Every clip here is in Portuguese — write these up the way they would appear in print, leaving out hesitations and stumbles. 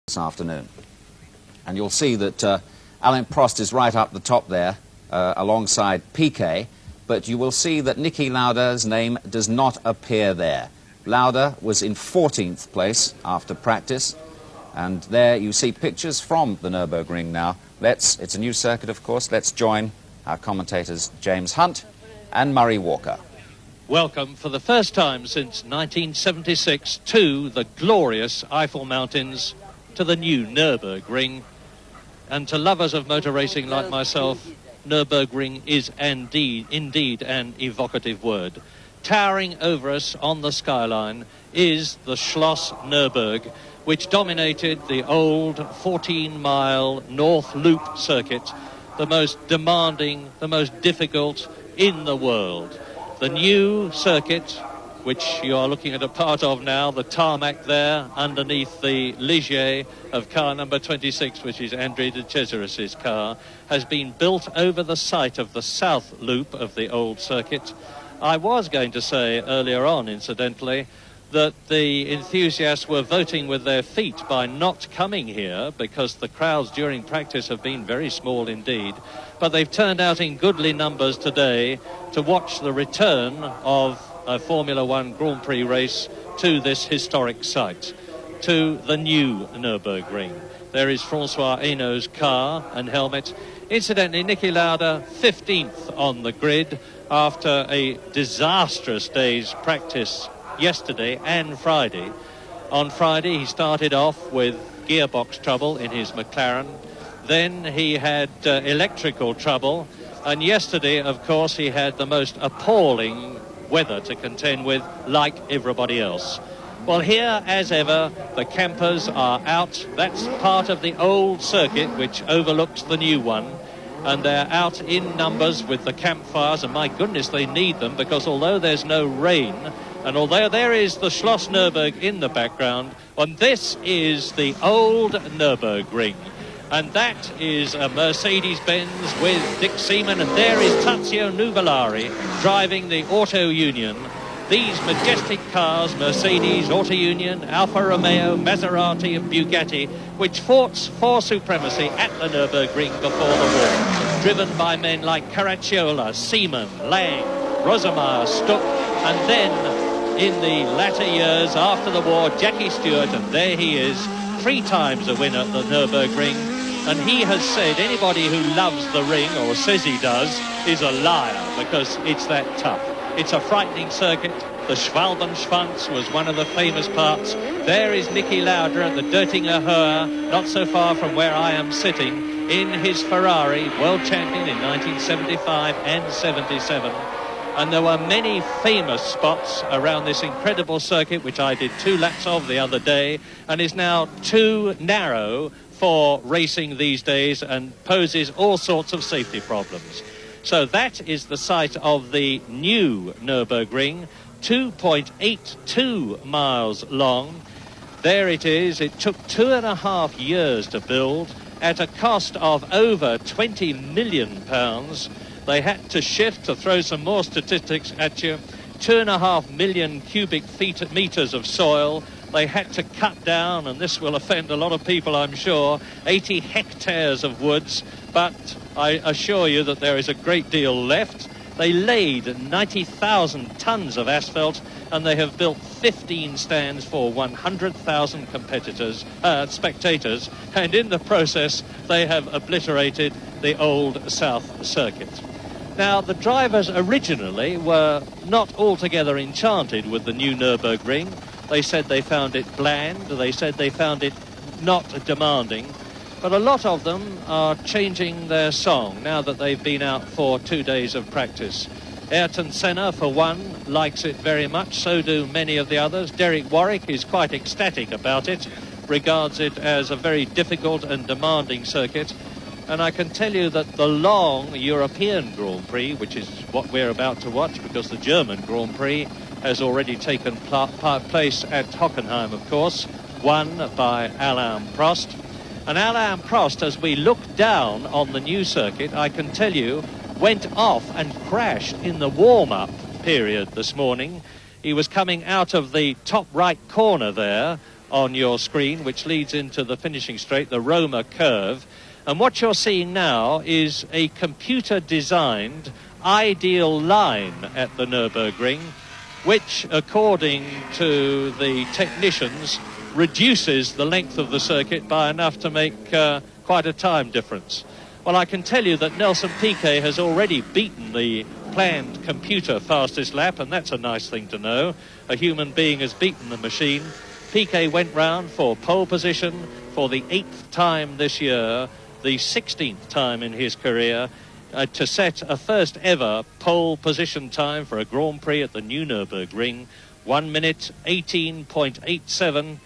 this afternoon. And you'll see that Alain Prost is right up the top there, alongside Piquet, but you will see that Niki Lauda's name does not appear there. Lauda was in 14th place after practice, and there you see pictures from the Nürburgring now. It's a new circuit, of course. Let's join our commentators James Hunt and Murray Walker. Welcome for the first time since 1976 to the glorious Eifel Mountains, to the new Nürburgring. And to lovers of motor racing like myself, Nürburgring is indeed an evocative word. Towering over us on the skyline is the Schloss Nürburg, which dominated the old 14-mile North Loop circuit, the most demanding, the most difficult in the world. The new circuit, which you are looking at a part of now, the tarmac there underneath the Ligier of car number 26, which is André de Cesaris's car, has been built over the site of the south loop of the old circuit. I was going to say earlier on, incidentally, that the enthusiasts were voting with their feet by not coming here because the crowds during practice have been very small indeed. But they've turned out in goodly numbers today to watch the return of a Formula One Grand Prix race to this historic site, to the new Nürburgring. There is François Hinault's car and helmet. Incidentally, Niki Lauda 15th on the grid after a disastrous day's practice yesterday and Friday. On Friday he started off with gearbox trouble in his McLaren. Then he had electrical trouble, and yesterday of course he had the most appalling weather to contend with, like everybody else. Well, here as ever the campers are out. That's part of the old circuit which overlooks the new one, and they're out in numbers with the campfires, and my goodness, they need them, because although there's no rain, and although there is the Schloss Nürburg in the background, and this is the old Nürburgring, and that is a Mercedes-Benz with Dick Seaman, and there is Tazio Nuvolari driving the Auto Union. These majestic cars, Mercedes, Auto Union, Alfa Romeo, Maserati and Bugatti, which fought for supremacy at the Nürburgring before the war, driven by men like Caracciola, Seaman, Lang, Rosemeyer, Stuck, and then in the latter years after the war, Jackie Stewart, and there he is, 3 times a winner at the Nürburgring. And he has said anybody who loves the ring, or says he does, is a liar, because it's that tough. It's a frightening circuit. The Schwalbenschwanz was one of the famous parts. There is Niki Lauda at the Döttinger Höhe, not so far from where I am sitting, in his Ferrari, world champion in 1975 and 77. And there were many famous spots around this incredible circuit, which I did 2 laps of the other day, and is now too narrow for racing these days and poses all sorts of safety problems. So that is the site of the new Nürburgring, 2.82 miles long. There it is. It took 2.5 years to build at a cost of over £20 million. They had to shift, to throw some more statistics at you, 2.5 million cubic meters of soil. They had to cut down, and this will offend a lot of people, I'm sure, 80 hectares of woods, but I assure you that there is a great deal left. They laid 90,000 tons of asphalt, and they have built 15 stands for 100,000 spectators, and in the process they have obliterated the old South Circuit. Now, the drivers originally were not altogether enchanted with the new Nürburgring. They said they found it bland, they said they found it not demanding, but a lot of them are changing their song now that they've been out for 2 days of practice. Ayrton Senna, for one, likes it very much, so do many of the others. Derek Warwick is quite ecstatic about it, regards it as a very difficult and demanding circuit. And I can tell you that the long European Grand Prix, which is what we're about to watch, because the German Grand Prix has already taken place at Hockenheim, of course, won by Alain Prost. And Alain Prost, as we look down on the new circuit, I can tell you, went off and crashed in the warm-up period this morning. He was coming out of the top right corner there on your screen, which leads into the finishing straight, the Roma curve. And what you're seeing now is a computer-designed ideal line at the Nürburgring, which, according to the technicians, reduces the length of the circuit by enough to make quite a time difference. Well, I can tell you that Nelson Piquet has already beaten the planned computer fastest lap, and that's a nice thing to know. A human being has beaten the machine. Piquet went round for pole position for the 8th time this year, the 16th time in his career, to set a first ever pole position time for a Grand Prix at the new Nürburgring. 1 minute 18.87,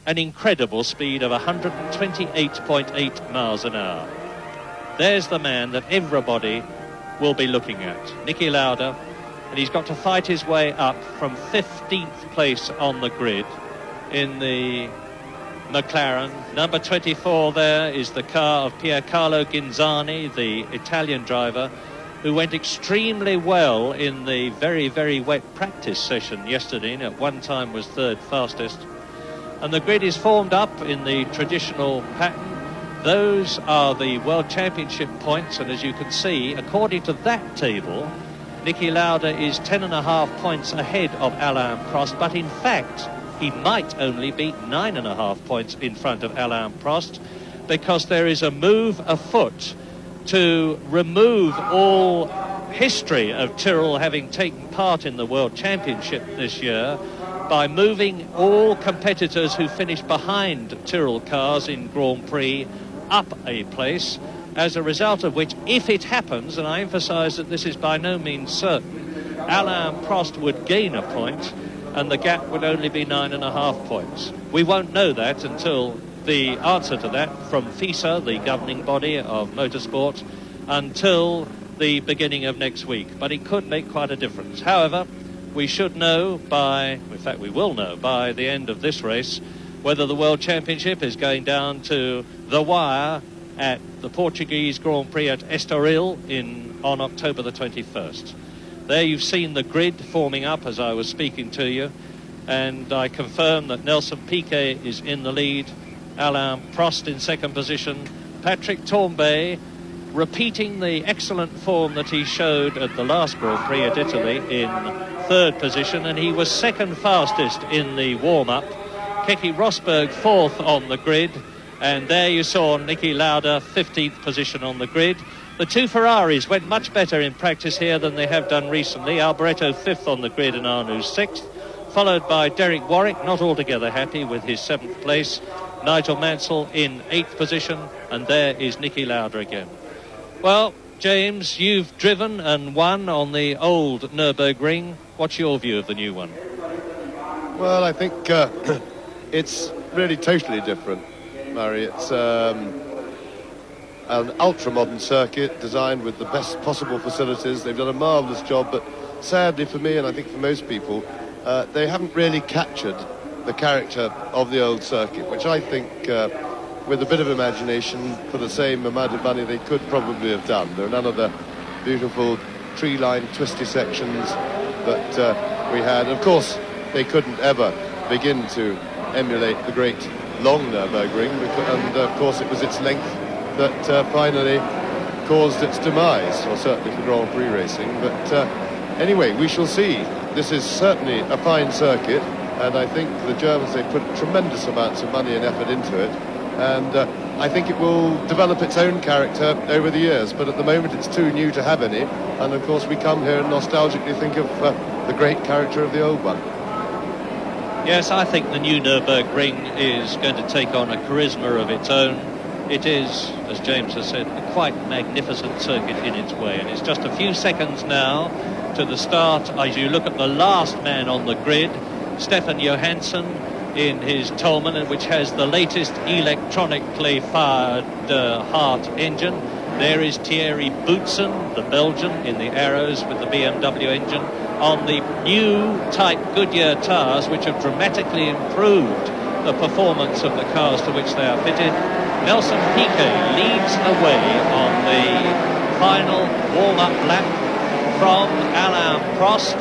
an incredible speed of 128.8 miles an hour. There's the man that everybody will be looking at, Niki Lauda, and he's got to fight his way up from 15th place on the grid in the McLaren. Number 24 there is the car of Piercarlo Ghinzani, the Italian driver, who went extremely well in the very, very wet practice session yesterday, and at one time was third fastest. And the grid is formed up in the traditional pattern. Those are the World Championship points, and as you can see, according to that table, Niki Lauda is 10.5 points ahead of Alain Prost, but in fact he might only be 9.5 points in front of Alain Prost, because there is a move afoot to remove all history of Tyrrell having taken part in the World Championship this year by moving all competitors who finished behind Tyrrell cars in Grand Prix up a place, as a result of which, if it happens, and I emphasise that this is by no means certain, Alain Prost would gain a point and the gap would only be 9.5 points. We won't know that until the answer to that from FISA, the governing body of motorsport, until the beginning of next week. But it could make quite a difference. However, we should know in fact we will know by the end of this race, whether the World Championship is going down to the wire at the Portuguese Grand Prix at Estoril on October the 21st. There you've seen the grid forming up as I was speaking to you, and I confirm that Nelson Piquet is in the lead, Alain Prost in second position, Patrick Tambay repeating the excellent form that he showed at the last Grand Prix at Italy in third position, and he was second fastest in the warm-up. Keke Rosberg fourth on the grid, and there you saw Niki Lauda 15th position on the grid. The two Ferraris went much better in practice here than they have done recently. Alboreto fifth on the grid and Arnoux sixth, followed by Derek Warwick, not altogether happy with his 7th place. Nigel Mansell in 8th position, and there is Niki Lauda again. Well, James, you've driven and won on the old Nürburgring. What's your view of the new one? Well, I think it's really totally different, Murray. It's an ultra-modern circuit designed with the best possible facilities. They've done a marvellous job, but sadly for me, and I think for most people, they haven't really captured the character of the old circuit, which I think, with a bit of imagination, for the same amount of money, they could probably have done. There are none of the beautiful tree-lined twisty sections that we had. Of course, they couldn't ever begin to emulate the great long Nürburgring, and of course it was its length that finally caused its demise, or certainly for Grand Prix racing. But anyway, we shall see. This is certainly a fine circuit, and I think the Germans, they put tremendous amounts of money and effort into it, and I think it will develop its own character over the years, but at the moment it's too new to have any, and of course we come here and nostalgically think of the great character of the old one. Yes, I think the new Nürburgring is going to take on a charisma of its own. It is, as James has said, a quite magnificent circuit in its way, and it's just a few seconds now to the start as you look at the last man on the grid, Stefan Johansson in his Tolman, which has the latest electronically fired Hart engine. There is Thierry Boutsen, the Belgian, in the Arrows with the BMW engine on the new type Goodyear tyres, which have dramatically improved the performance of the cars to which they are fitted. Nelson Piquet leads the way on the final warm-up lap from Alain Prost.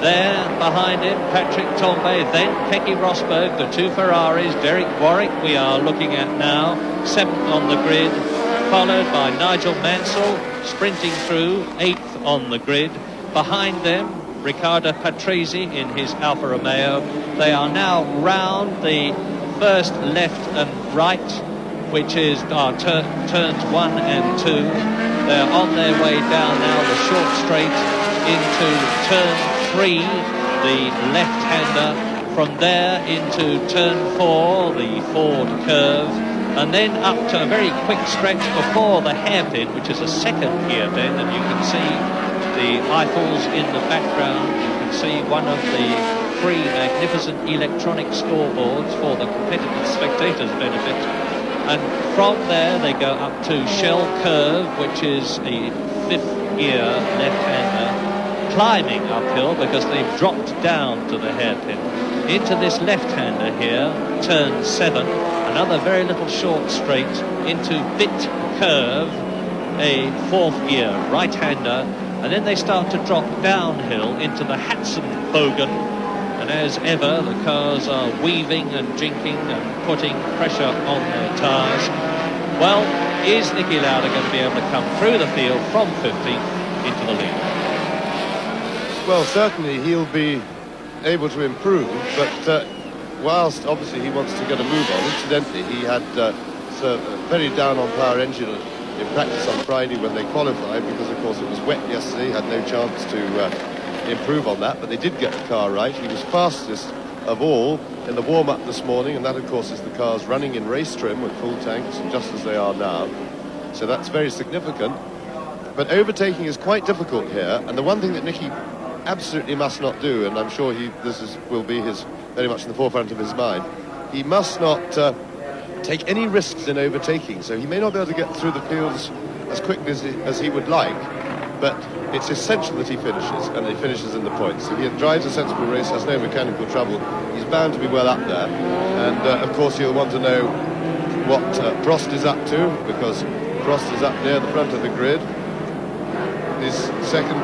There, behind him, Patrick Tambay, then Keke Rosberg, the two Ferraris. Derek Warwick, we are looking at now, 7th on the grid, followed by Nigel Mansell, sprinting through, 8th on the grid. Behind them, Riccardo Patrese in his Alfa Romeo. They are now round the first left and right, which is turns 1 and 2. They're on their way down now the short straight into turn 3, the left-hander. From there into turn 4, the Ford curve, and then up to a very quick stretch before the hairpin, which is a second gear bend, and you can see the Eiffels in the background. You can see one of the 3 magnificent electronic scoreboards for the competitive spectators' benefit. And from there they go up to Shell Curve, which is a 5th gear left-hander, climbing uphill because they've dropped down to the hairpin. Into this left-hander here, turn 7, another very little short straight into Bit Curve, a 4th gear right-hander, and then they start to drop downhill into the Hatzenbogen. And as ever, the cars are weaving and jinking and putting pressure on their tyres. Well, is Niki Lauda going to be able to come through the field from 15th into the lead? Well, certainly he'll be able to improve, but whilst obviously he wants to get a move on, incidentally, he had a very down on power engine in practice on Friday when they qualified, because of course it was wet yesterday. He had no chance to improve on that, but they did get the car right. He was fastest of all in the warm-up this morning, and that of course is the cars running in race trim with full tanks, just as they are now, so that's very significant. But overtaking is quite difficult here, and the one thing that Niki absolutely must not do, and I'm sure will be very much in the forefront of his mind, he must not take any risks in overtaking. So he may not be able to get through the fields as quickly as he would like, but it's essential that he finishes, and he finishes in the points. If he drives a sensible race, has no mechanical trouble, he's bound to be well up there. And of course he'll want to know what Prost is up to, because Prost is up near the front of the grid. He's second.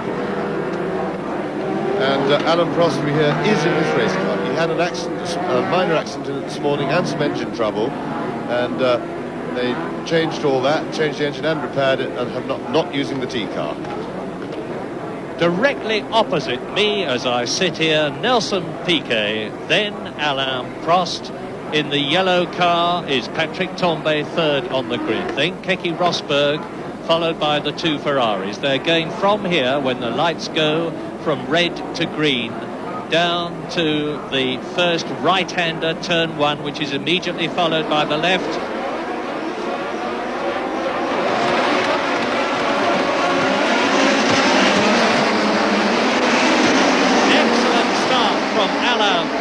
And Alain Prost, we hear, is in this race car. He had an accident, a minor accident this morning, and some engine trouble, and they changed all that, changed the engine and repaired it, and have not using the T-car. Directly opposite me as I sit here, Nelson Piquet, then Alain Prost. In the yellow car is Patrick Tambay, 3rd on the grid. Then Keke Rosberg, followed by the 2 Ferraris. They're going from here, when the lights go, from red to green, down to the first right-hander, turn 1, which is immediately followed by the left.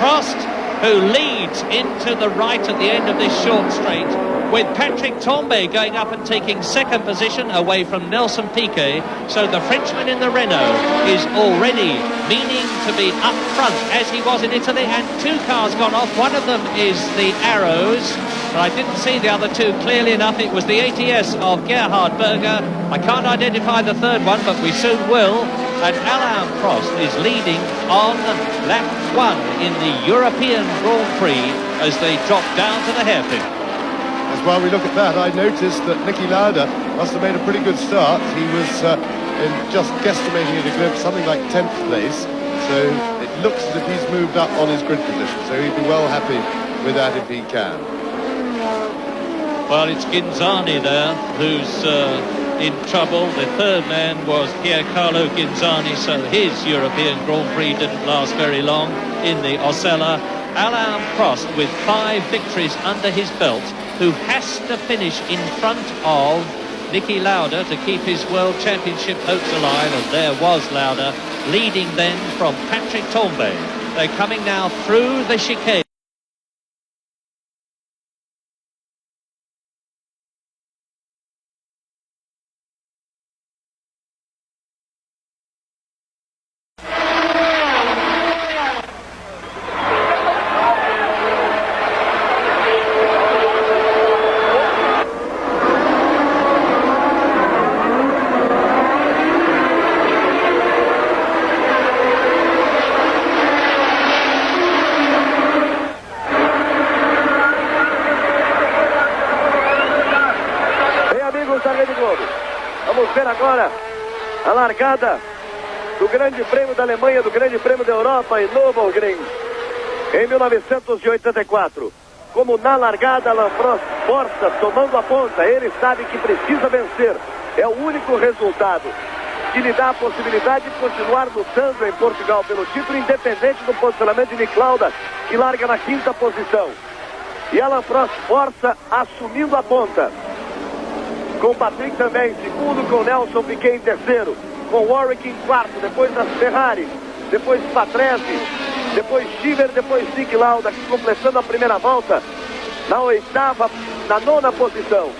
Prost, who leads into the right at the end of this short straight, with Patrick Tambay going up and taking 2nd position away from Nelson Piquet. So the Frenchman in the Renault is already meaning to be up front, as he was in Italy, and 2 cars gone off. One of them is the Arrows, but I didn't see the other 2 clearly enough. It was the ATS of Gerhard Berger. I can't identify the 3rd one, but we soon will. And Alain Prost is leading on lap 1 in the European Grand Prix as they drop down to the hairpin. As while we look at that, I noticed that Niki Lauda must have made a pretty good start. He was in just guesstimating at a glimpse something like 10th place, so it looks as if he's moved up on his grid position, so he'd be well happy with that if he can. Well, it's Ghinzani there who's in trouble. The 3rd man was Piercarlo Ghinzani, so his European Grand Prix didn't last very long in the Osella. Alain Prost with 5 victories under his belt, who has to finish in front of Niki Lauda to keep his World Championship hopes alive, and there was Lauda, leading then from Patrick Tambay. They're coming now through the chicane. Rede Globo. Vamos ver agora a largada do Grande Prêmio da Alemanha, do Grande Prêmio da Europa em Nürburgring, em 1984. Como na largada, Alain Prost força, tomando a ponta. Ele sabe que precisa vencer. É o único resultado que lhe dá a possibilidade de continuar lutando em Portugal pelo título, independente do posicionamento de Nick Lauda, que larga na 5ª posição. E Alain Prost força, assumindo a ponta. Com Patrick também em 2º, com Nelson Piquet em 3º, com Warwick em 4º, depois das Ferrari, depois Patrese, depois Schieber, depois Nick Lauda, completando a primeira volta na 9ª posição.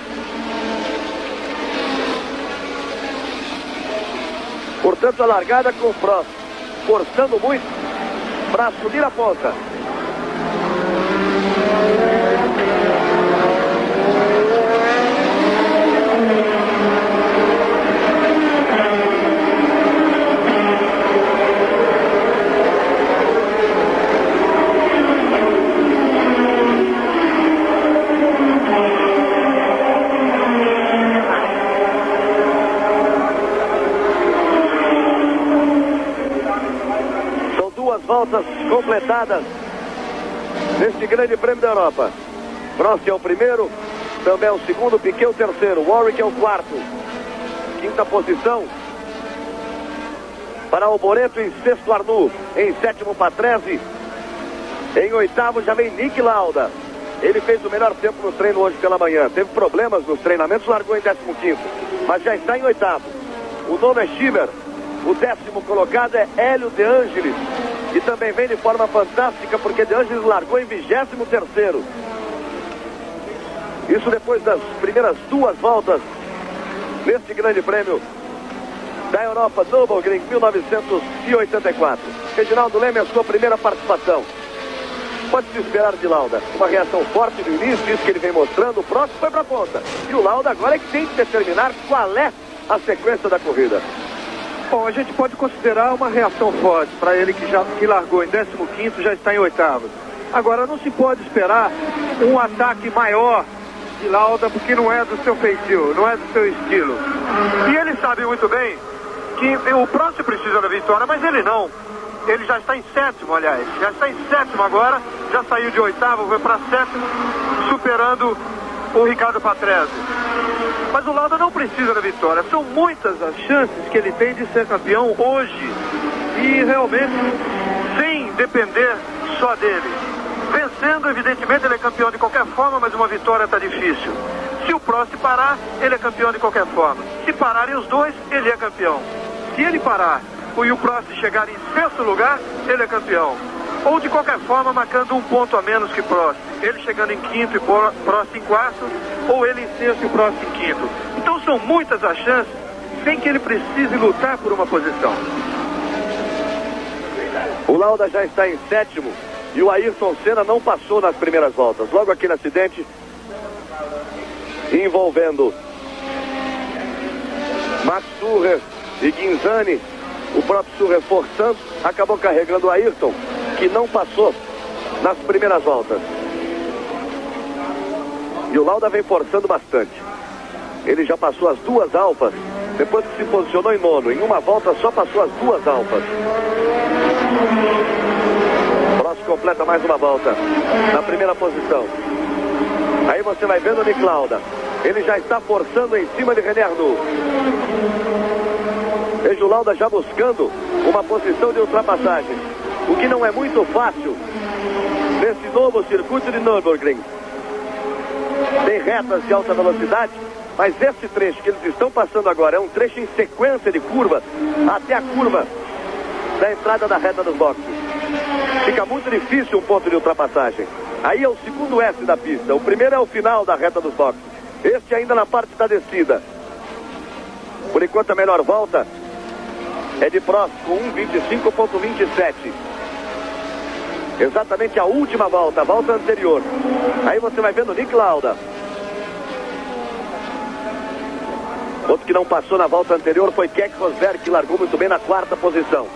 Portanto, a largada com o Prost forçando muito para assumir a ponta. Voltas completadas neste Grande Prêmio da Europa. Prost é o primeiro, também é o segundo, Piquet o terceiro, Warwick é o 4º. 5ª posição para Alboreto, em 6º Arnoux, em 7º Patrese, em 8º já vem Nick Lauda. Ele fez o melhor tempo no treino hoje pela manhã, teve problemas nos treinamentos, largou em 15º, mas já está em 8º. O 9º é Schieber, o 10º colocado é Hélio De Angelis, e também vem de forma fantástica, porque De Angelis largou em 23º. Isso depois das primeiras 2 voltas neste Grande Prêmio da Europa, Nürburgring, 1984. Reginaldo Leme, a sua primeira participação. Pode-se esperar de Lauda uma reação forte no início, isso que ele vem mostrando. O próximo foi para a ponta. E o Lauda agora é que tem que determinar qual é a sequência da corrida. Bom, a gente pode considerar uma reação forte para ele que largou em 15º, já está em 8º. Agora, não se pode esperar um ataque maior de Lauda, porque não é do seu feitio, não é do seu estilo. E ele sabe muito bem que o Prost precisa da vitória, mas ele não. Ele já está em 7º, aliás. Já está em 7º agora, já saiu de 8º, foi para 7º, superando o Ricardo Patrese. Mas o Lauda não precisa da vitória. São muitas as chances que ele tem de ser campeão hoje. E realmente, sem depender só dele. Vencendo, evidentemente, ele é campeão de qualquer forma, mas uma vitória está difícil. Se o Prost parar, ele é campeão de qualquer forma. Se pararem os dois, ele é campeão. Se ele parar e o Prost chegar em 6º lugar, ele é campeão. Ou de qualquer forma, marcando um ponto a menos que Prost. Ele chegando em 5º e Prost em 4º, ou ele em 6º e Prost em 5º. Então são muitas as chances, sem que ele precise lutar por uma posição. O Lauda já está em 7º e o Ayrton Senna não passou nas primeiras voltas. Logo aquele acidente envolvendo Max Surrer e Ghinzani, o próprio Surrer forçando, acabou carregando o Ayrton, que não passou nas primeiras voltas. E o Lauda vem forçando bastante. Ele já passou as 2 Alfas, depois que se posicionou em 9º. Em uma volta só passou as 2 Alfas. Prost completa mais uma volta na primeira posição. Aí você vai vendo o Nick Lauda. Ele já está forçando em cima de René Arnoux. Veja o Lauda já buscando uma posição de ultrapassagem, o que não é muito fácil nesse novo circuito de Nürburgring. Tem retas de alta velocidade, mas esse trecho que eles estão passando agora é um trecho em sequência de curva até a curva da entrada da reta dos boxes. Fica muito difícil um ponto de ultrapassagem. Aí é o segundo S da pista. O primeiro é o final da reta dos boxes. Este ainda na parte da descida. Por enquanto a melhor volta é de Prost com 1:25.27. Exatamente a última volta, a volta anterior. Aí você vai vendo Nick Lauda. Outro que não passou na volta anterior foi Keck Rosberg, que largou muito bem na 4ª posição.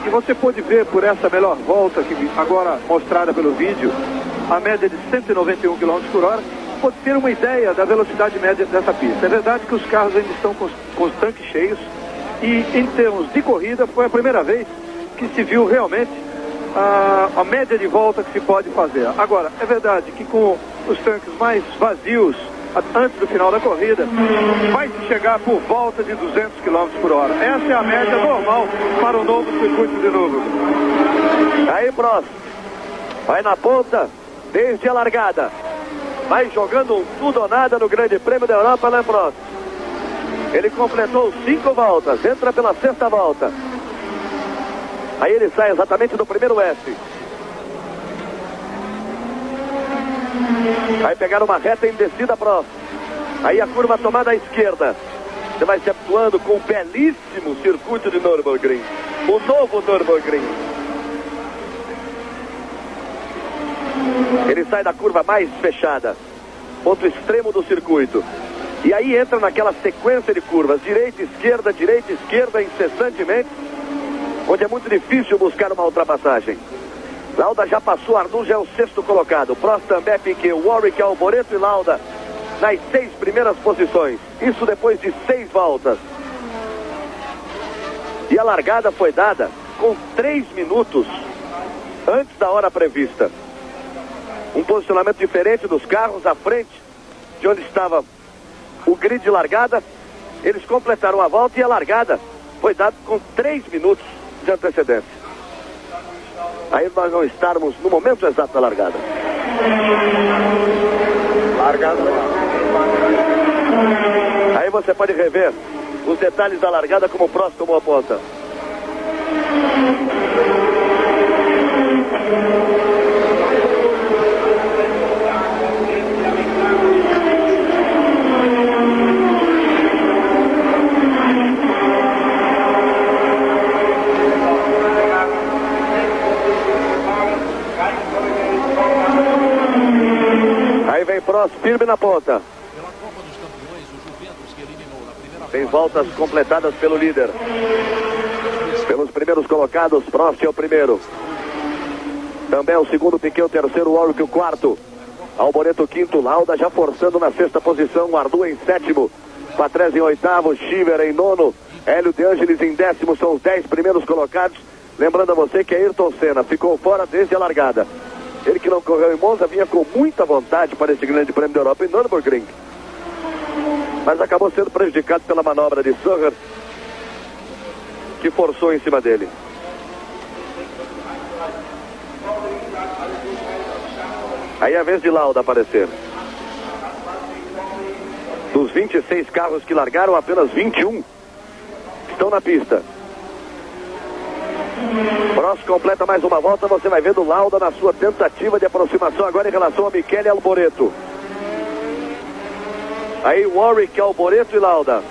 E você pode ver por essa melhor volta, que agora mostrada pelo vídeo, a média de 191 km por hora, ter uma ideia da velocidade média dessa pista. É verdade que os carros ainda estão com os tanques cheios e em termos de corrida foi a primeira vez que se viu realmente a média de volta que se pode fazer. Agora, é verdade que com os tanques mais vazios antes do final da corrida, vai se chegar por volta de 200 km por hora. Essa é a média normal para o novo circuito de Nürburgring. Aí, Prost, vai na ponta desde a largada. Vai jogando um tudo ou nada no Grande Prêmio da Europa, Alain Prost. Ele completou 5 voltas, entra pela 6ª volta. Aí ele sai exatamente do primeiro S. Vai pegar uma reta em descida, Prost. Aí a curva tomada à esquerda. Você vai se habituando com o belíssimo circuito de Nürburgring. O novo Nürburgring. Ele sai da curva mais fechada, ponto extremo do circuito. E aí entra naquela sequência de curvas, direita, esquerda, incessantemente, onde é muito difícil buscar uma ultrapassagem. Lauda já passou, Arnoux já é o 6º colocado. Prost também, Piquet, Warwick, Alboreto e Lauda nas 6 primeiras posições. Isso depois de 6 voltas. E a largada foi dada com 3 minutos antes da hora prevista. Um posicionamento diferente dos carros à frente de onde estava o grid de largada. Eles completaram a volta e a largada foi dada com 3 minutos de antecedência. Aí nós não estarmos no momento exato da largada. Largada. Aí você pode rever os detalhes da largada como o Prost tomou a ponta. Aí vem Prost firme na ponta. Tem voltas completadas pelo líder. Pelos primeiros colocados, Prost é o primeiro. Também o segundo, Piquet o terceiro, Warwick o quarto. Alboreto o quinto, Lauda já forçando na 6ª posição, Arnoux em 7º, Patrese em 8º, Chiver em 9º, Hélio de Angelis em 10º, são os 10 primeiros colocados. Lembrando a você que Ayrton Senna ficou fora desde a largada. Ele que não correu em Monza vinha com muita vontade para este Grande Prêmio da Europa em Nürburgring, mas acabou sendo prejudicado pela manobra de Surrer, que forçou em cima dele. Aí é a vez de Lauda aparecer. Dos 26 carros que largaram, apenas 21 estão na pista. Prost completa mais uma volta, você vai vendo Lauda na sua tentativa de aproximação agora em relação a Michele Alboreto. Aí Warwick, Alboreto e Lauda.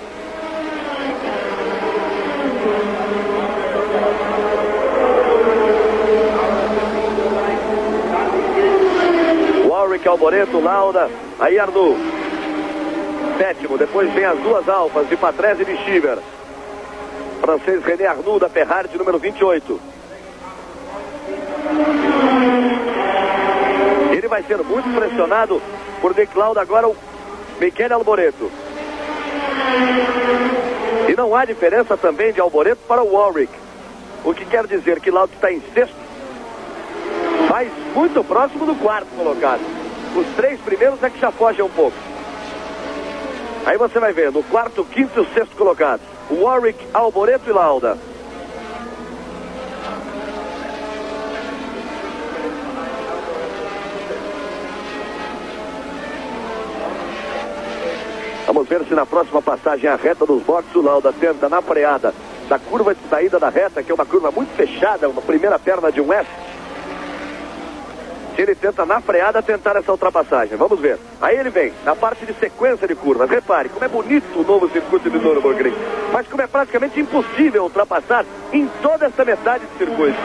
Warwick, Alboreto, Lauda. Aí Arnoux. 7º, depois vem as duas Alfas de Patrese e de Chiver. Francês René Arnoux da Ferrari de número 28. Ele vai ser muito pressionado por Nick Lauda agora, o Michele Alboreto. E não há diferença também de Alboreto para o Warwick. O que quer dizer que Lauda está em 6º, mas muito próximo do 4º colocado. Os 3 primeiros é que já fogem um pouco. Aí você vai ver no 4º, 5º e o 6º colocado. Warwick, Alboreto e Lauda. Vamos ver se na próxima passagem a reta dos boxes o Lauda tenta na freada da curva de saída da reta, que é uma curva muito fechada, uma primeira perna de um S. Se ele tenta na freada tentar essa ultrapassagem, vamos ver. Aí ele vem na parte de sequência de curvas. Repare como é bonito o novo circuito de Nürburgring, mas como é praticamente impossível ultrapassar em toda essa metade de circuito.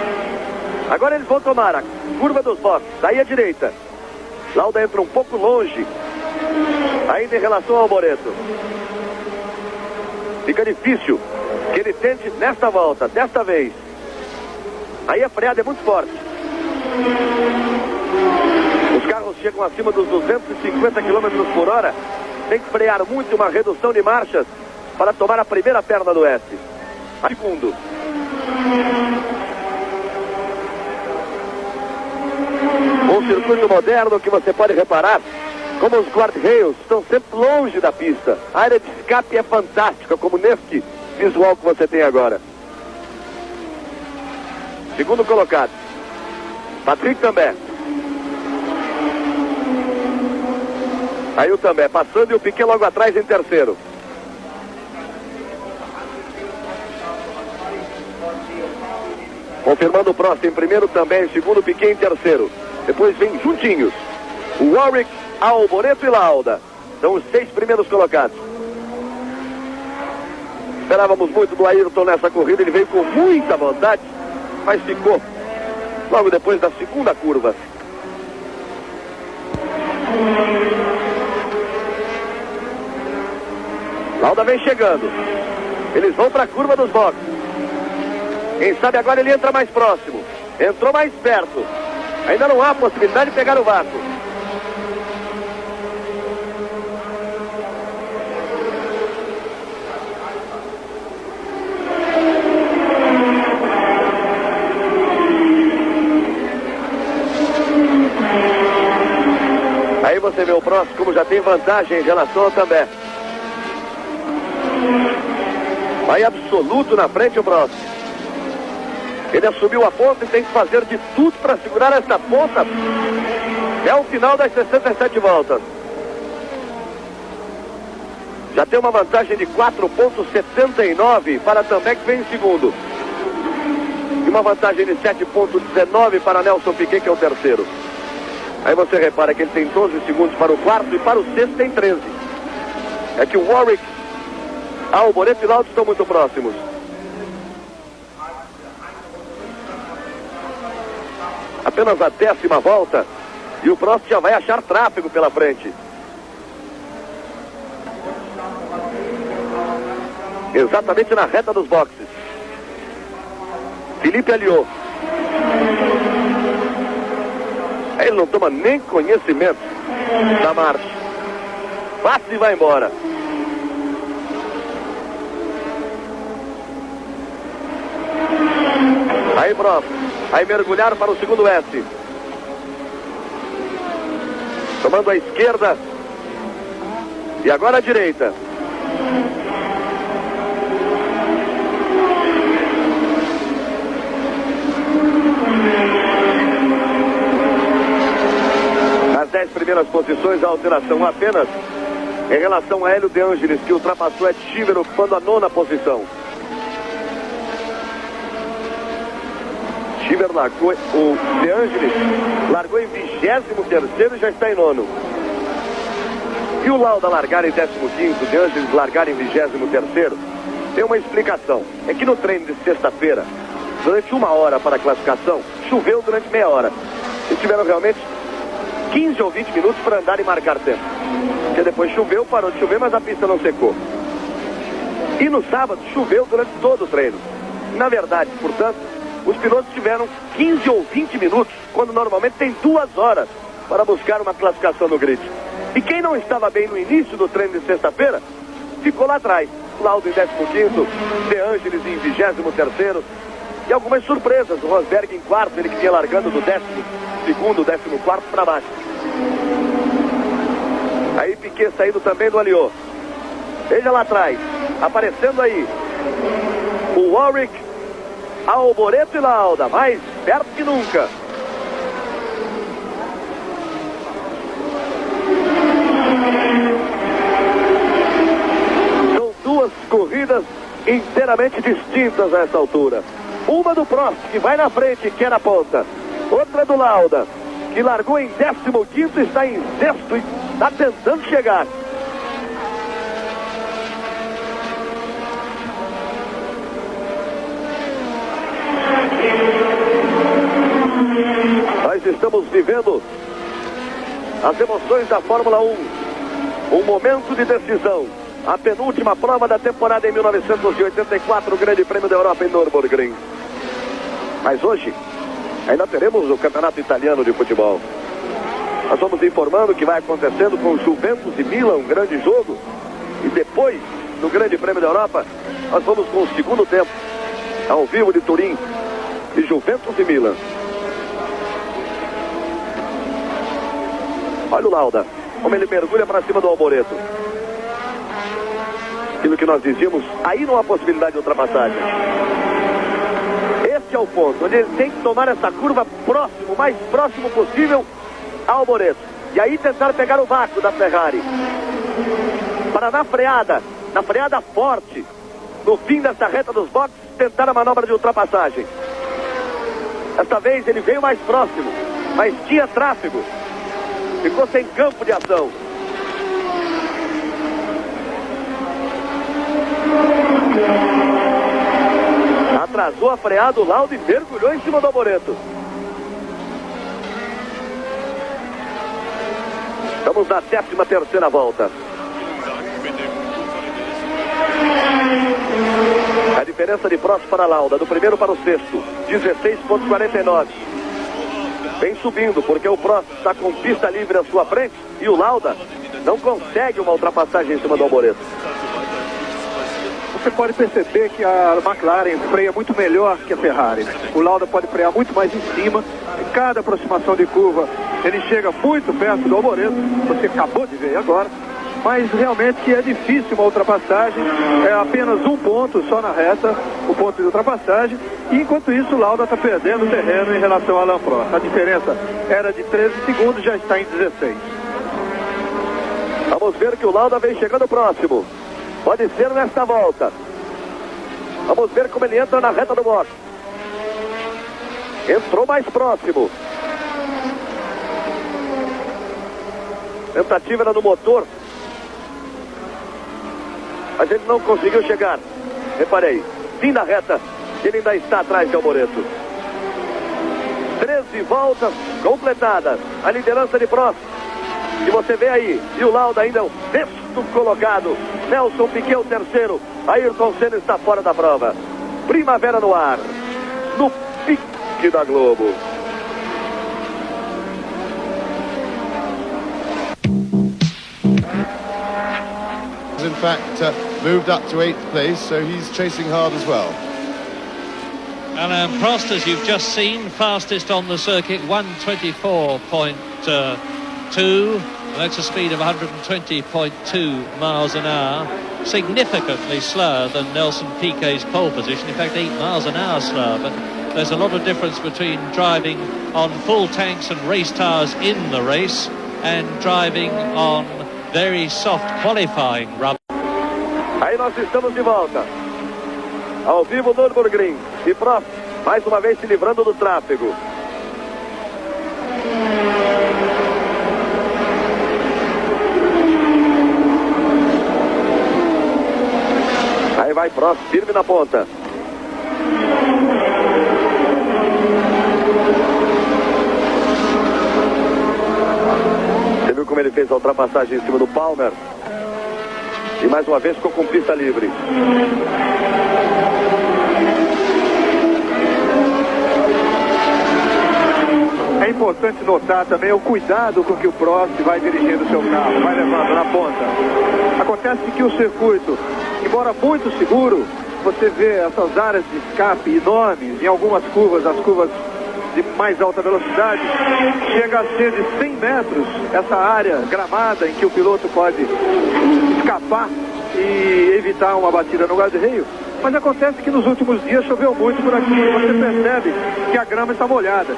Agora eles vão tomar a curva dos boxes, daí à direita. Lauda entra um pouco longe ainda em relação ao Alboreto. Fica difícil que ele tente nesta volta, desta vez. Aí a freada é muito forte. Os carros chegam acima dos 250 km por hora. Tem que frear muito, uma redução de marchas para tomar a primeira perna do S. Segundo. Um circuito moderno que você pode reparar, como os guardrails estão sempre longe da pista. A área de escape é fantástica, como neste visual que você tem agora. Segundo colocado, Patrick também. Aí o também passando e o Piquet logo atrás em terceiro. Confirmando o Prost em primeiro também, segundo Piquet em terceiro. Depois vem juntinhos o Warwick, Alboreto e Lauda. São os 6 primeiros colocados. Esperávamos muito do Ayrton nessa corrida, ele veio com muita vontade, mas ficou logo depois da segunda curva. Lauda vem chegando. Eles vão para a curva dos boxes. Quem sabe agora ele entra mais próximo. Entrou mais perto. Ainda não há possibilidade de pegar o vácuo. Aí você vê o Prost como já tem vantagem em relação ao também. Vai absoluto na frente o Prost. Ele assumiu a ponta e tem que fazer de tudo para segurar essa ponta até o final das 67 voltas. Já tem uma vantagem de 4,79 para também que vem em segundo. E uma vantagem de 7,19 para Nelson Piquet, que é o terceiro. Aí você repara que ele tem 12 segundos para o quarto e para o sexto tem 13. É que o Warwick, Alboreto e Lauda estão muito próximos. Apenas a 10ª volta e o Prost já vai achar tráfego pela frente. Exatamente na reta dos boxes. Felipe Alliot. Ele não toma nem conhecimento da marcha. Passa e vai embora. Aí Prost vai mergulhar para o segundo S. Tomando a esquerda. E agora a direita. Nas 10 primeiras posições, a alteração apenas em relação a Hélio De Angelis, que ultrapassou Ed Schimmer, ocupando a 9ª posição. Schimmer largou, o De Angelis largou em 23º e já está em 9º. E o Lauda largar em 15º, De Angelis largar em 23º, tem uma explicação. É que no treino de sexta-feira, durante 1 hora para a classificação, choveu durante meia hora. Eles tiveram realmente 15 ou 20 minutos para andar e marcar tempo. Porque depois choveu, parou de chover, mas a pista não secou. E no sábado choveu durante todo o treino. Na verdade, portanto, os pilotos tiveram 15 ou 20 minutos, quando normalmente tem 2 horas para buscar uma classificação no grid. E quem não estava bem no início do treino de sexta-feira, ficou lá atrás. Lauda em 15º, De Angelis em 23º. E algumas surpresas. O Rosberg em 4º, ele que vinha largando do 12º, 14º para baixo. Aí Piquet saindo também do Alliot. Veja lá atrás, aparecendo aí o Warwick, Alboreto e Lauda, mais perto que nunca. São 2 corridas inteiramente distintas a essa altura. Uma do Prost, que vai na frente e quer a ponta. Outra do Lauda, que largou em 15º e está em 6º e está tentando chegar. Nós estamos vivendo as emoções da Fórmula 1. Um momento de decisão. A penúltima prova da temporada em 1984, o Grande Prêmio da Europa em Nürburgring. Mas hoje, ainda teremos o Campeonato Italiano de Futebol. Nós vamos informando o que vai acontecendo com Juventus e Milan, um grande jogo. E depois, no Grande Prêmio da Europa, nós vamos com o segundo tempo, ao vivo de Turim, de Juventus e Milan. Olha o Lauda, como ele mergulha para cima do Alboreto. Aquilo que nós dizíamos, aí não há possibilidade de ultrapassagem. Esse é o ponto, onde ele tem que tomar essa curva próximo, o mais próximo possível ao Alboreto. E aí tentar pegar o vácuo da Ferrari. Para na freada forte, no fim dessa reta dos boxes, tentar a manobra de ultrapassagem. Desta vez ele veio mais próximo, mas tinha tráfego. Ficou sem campo de ação. Atrasou a freada o Lauda e mergulhou em cima do Alboreto. Estamos na 13ª volta. A diferença de Prost para Lauda, do primeiro para o sexto, 16,49. Vem subindo, porque o Prost está com pista livre à sua frente e o Lauda não consegue uma ultrapassagem em cima do Alboreto. Você pode perceber que a McLaren freia muito melhor que a Ferrari. O Lauda pode frear muito mais em cima. Em cada aproximação de curva, ele chega muito perto do Alboreto. Você acabou de ver agora. Mas realmente é difícil uma ultrapassagem. É apenas um ponto só na reta, o ponto de ultrapassagem. E enquanto isso, o Lauda está perdendo terreno em relação ao Alain Prost. A diferença era de 13 segundos, já está em 16. Vamos ver que o Lauda vem chegando próximo. Pode ser nesta volta. Vamos ver como ele entra na reta do box. Entrou mais próximo. Tentativa era no motor, mas ele não conseguiu chegar. Reparei, fim da reta, ele ainda está atrás de Alboreto. 13 voltas completadas. A liderança de Prost, que você vê aí. E o Lauda ainda é o sexto colocado. Nelson Piquet o terceiro. Ayrton Senna está fora da prova. Primavera no ar, no pique da Globo. In fact, moved up to 8th place, so he's chasing hard as well. Alain Prost, as you've just seen, fastest on the circuit, 124.2. That's a speed of 120.2 miles an hour. Significantly slower than Nelson Piquet's pole position. In fact, 8 miles an hour slower. But there's a lot of difference between driving on full tanks and race tires in the race and driving on very soft qualifying rubber. Aí nós estamos de volta. Ao vivo no Nürburgring. E Prost, mais uma vez se livrando do tráfego. Aí vai Prost, firme na ponta. Você viu como ele fez a ultrapassagem em cima do Palmer? E mais uma vez ficou com pista livre. É importante notar também o cuidado com que o Prost vai dirigindo o seu carro, vai levando na ponta. Acontece que o circuito, embora muito seguro, você vê essas áreas de escape enormes, em algumas curvas, as curvas de mais alta velocidade, chega a ser de 100 metros, essa área gramada em que o piloto pode escapar e evitar uma batida no guarda-reio. Mas acontece que nos últimos dias choveu muito por aqui, você percebe que a grama está molhada.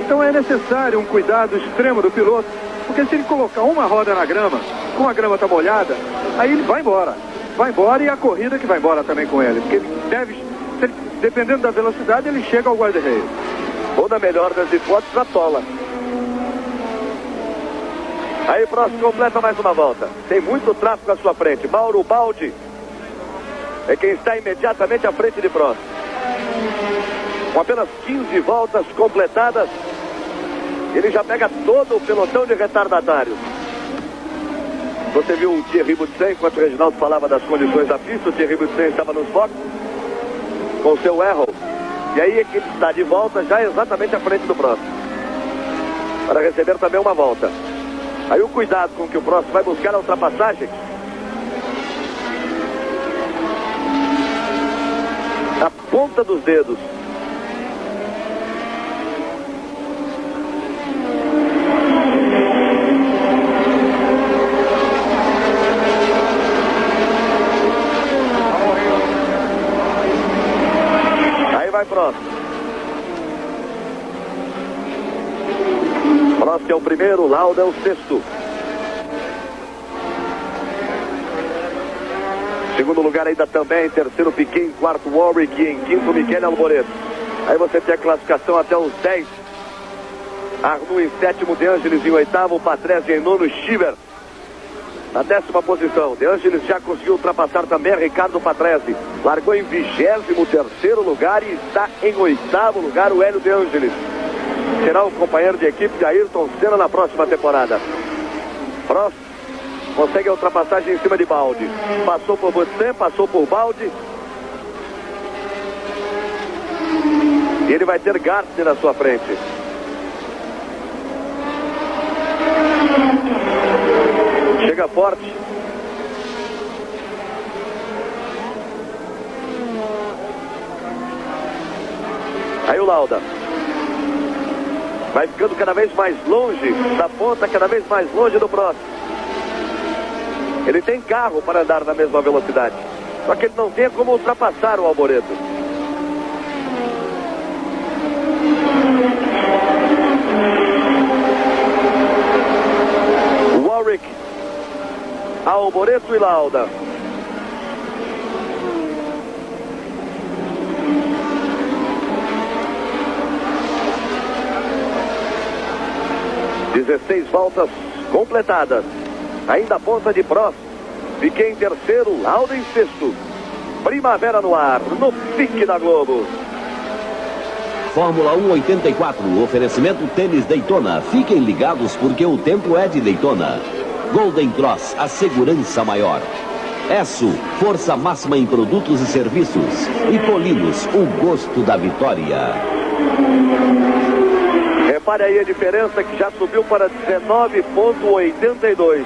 Então é necessário um cuidado extremo do piloto, porque se ele colocar uma roda na grama, como a grama está molhada, aí ele vai embora. Vai embora e a corrida que vai embora também com ele. Porque ele deve, dependendo da velocidade, ele chega ao guarda-reio. Ou na melhor das hipóteses, atola. Aí Prost completa mais uma volta. Tem muito tráfego à sua frente. Mauro Baldi é quem está imediatamente à frente de Prost. Com apenas 15 voltas completadas, ele já pega todo o pelotão de retardatários. Você viu o Thierry Boutsen, enquanto o Reginaldo falava das condições da pista, o Thierry Boutsen estava nos boxes com o seu Errol. E aí que ele está de volta, já exatamente à frente do Prost, para receber também uma volta. Aí o cuidado com que o Prost vai buscar a ultrapassagem. A ponta dos dedos. Aí vai Prost. Prost é o primeiro, Lauda é o sexto. Segundo lugar ainda também, em terceiro Piquet, em quarto Warwick e em quinto Michele Alboreto. Aí você tem a classificação até os 10. Arnoux em sétimo, De Angelis em oitavo, Patrese em nono, Schieber na 10ª posição. De Angelis já conseguiu ultrapassar também Ricardo Patrese. Largou em 23º lugar e está em 8º lugar o Hélio De Angelis. Será o companheiro de equipe de Ayrton Senna na próxima temporada. Prost consegue a ultrapassagem em cima de Baldi. Passou por Butsen, passou por Baldi. E ele vai ter Gartner na sua frente. Chega forte. Aí o Lauda. Vai ficando cada vez mais longe da ponta, cada vez mais longe do Prost. Ele tem carro para andar na mesma velocidade. Só que ele não tem como ultrapassar o Alboreto. Warwick, Alboreto e Lauda. Dezesseis voltas completadas. Ainda a ponta de Prost. Fiquei em terceiro, Lauda em sexto. Primavera no ar, no pique da Globo. Fórmula 1 84, oferecimento Tênis Daytona. Fiquem ligados porque o tempo é de Daytona. Golden Cross, a segurança maior. Esso, força máxima em produtos e serviços. E Polinos, o gosto da vitória. Repare aí a diferença que já subiu para 19,82.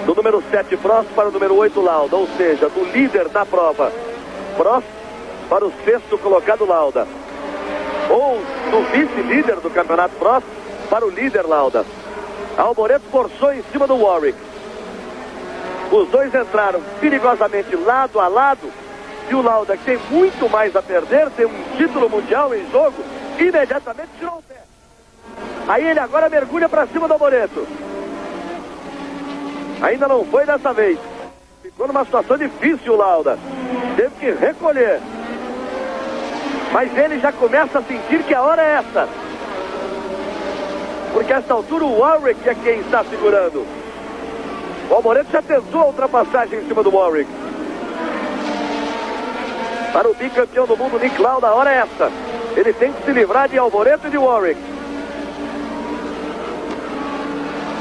Do número 7 Prost para o número 8 Lauda, ou seja, do líder da prova Prost para o sexto colocado Lauda, ou do vice-líder do campeonato Prost para o líder Lauda. Alboreto forçou em cima do Warwick. Os dois entraram perigosamente lado a lado e o Lauda, que tem muito mais a perder, tem um título mundial em jogo, imediatamente tirou o pé. Aí ele agora mergulha para cima do Alboreto. Ainda não foi dessa vez. Ficou numa situação difícil o Lauda. Teve que recolher. Mas ele já começa a sentir que a hora é essa. Porque a essa altura o Warwick é quem está segurando. O Alboreto já tentou a ultrapassagem em cima do Warwick. Para o bicampeão do mundo, Nick Lauda, a hora é essa. Ele tem que se livrar de Alboreto e de Warwick.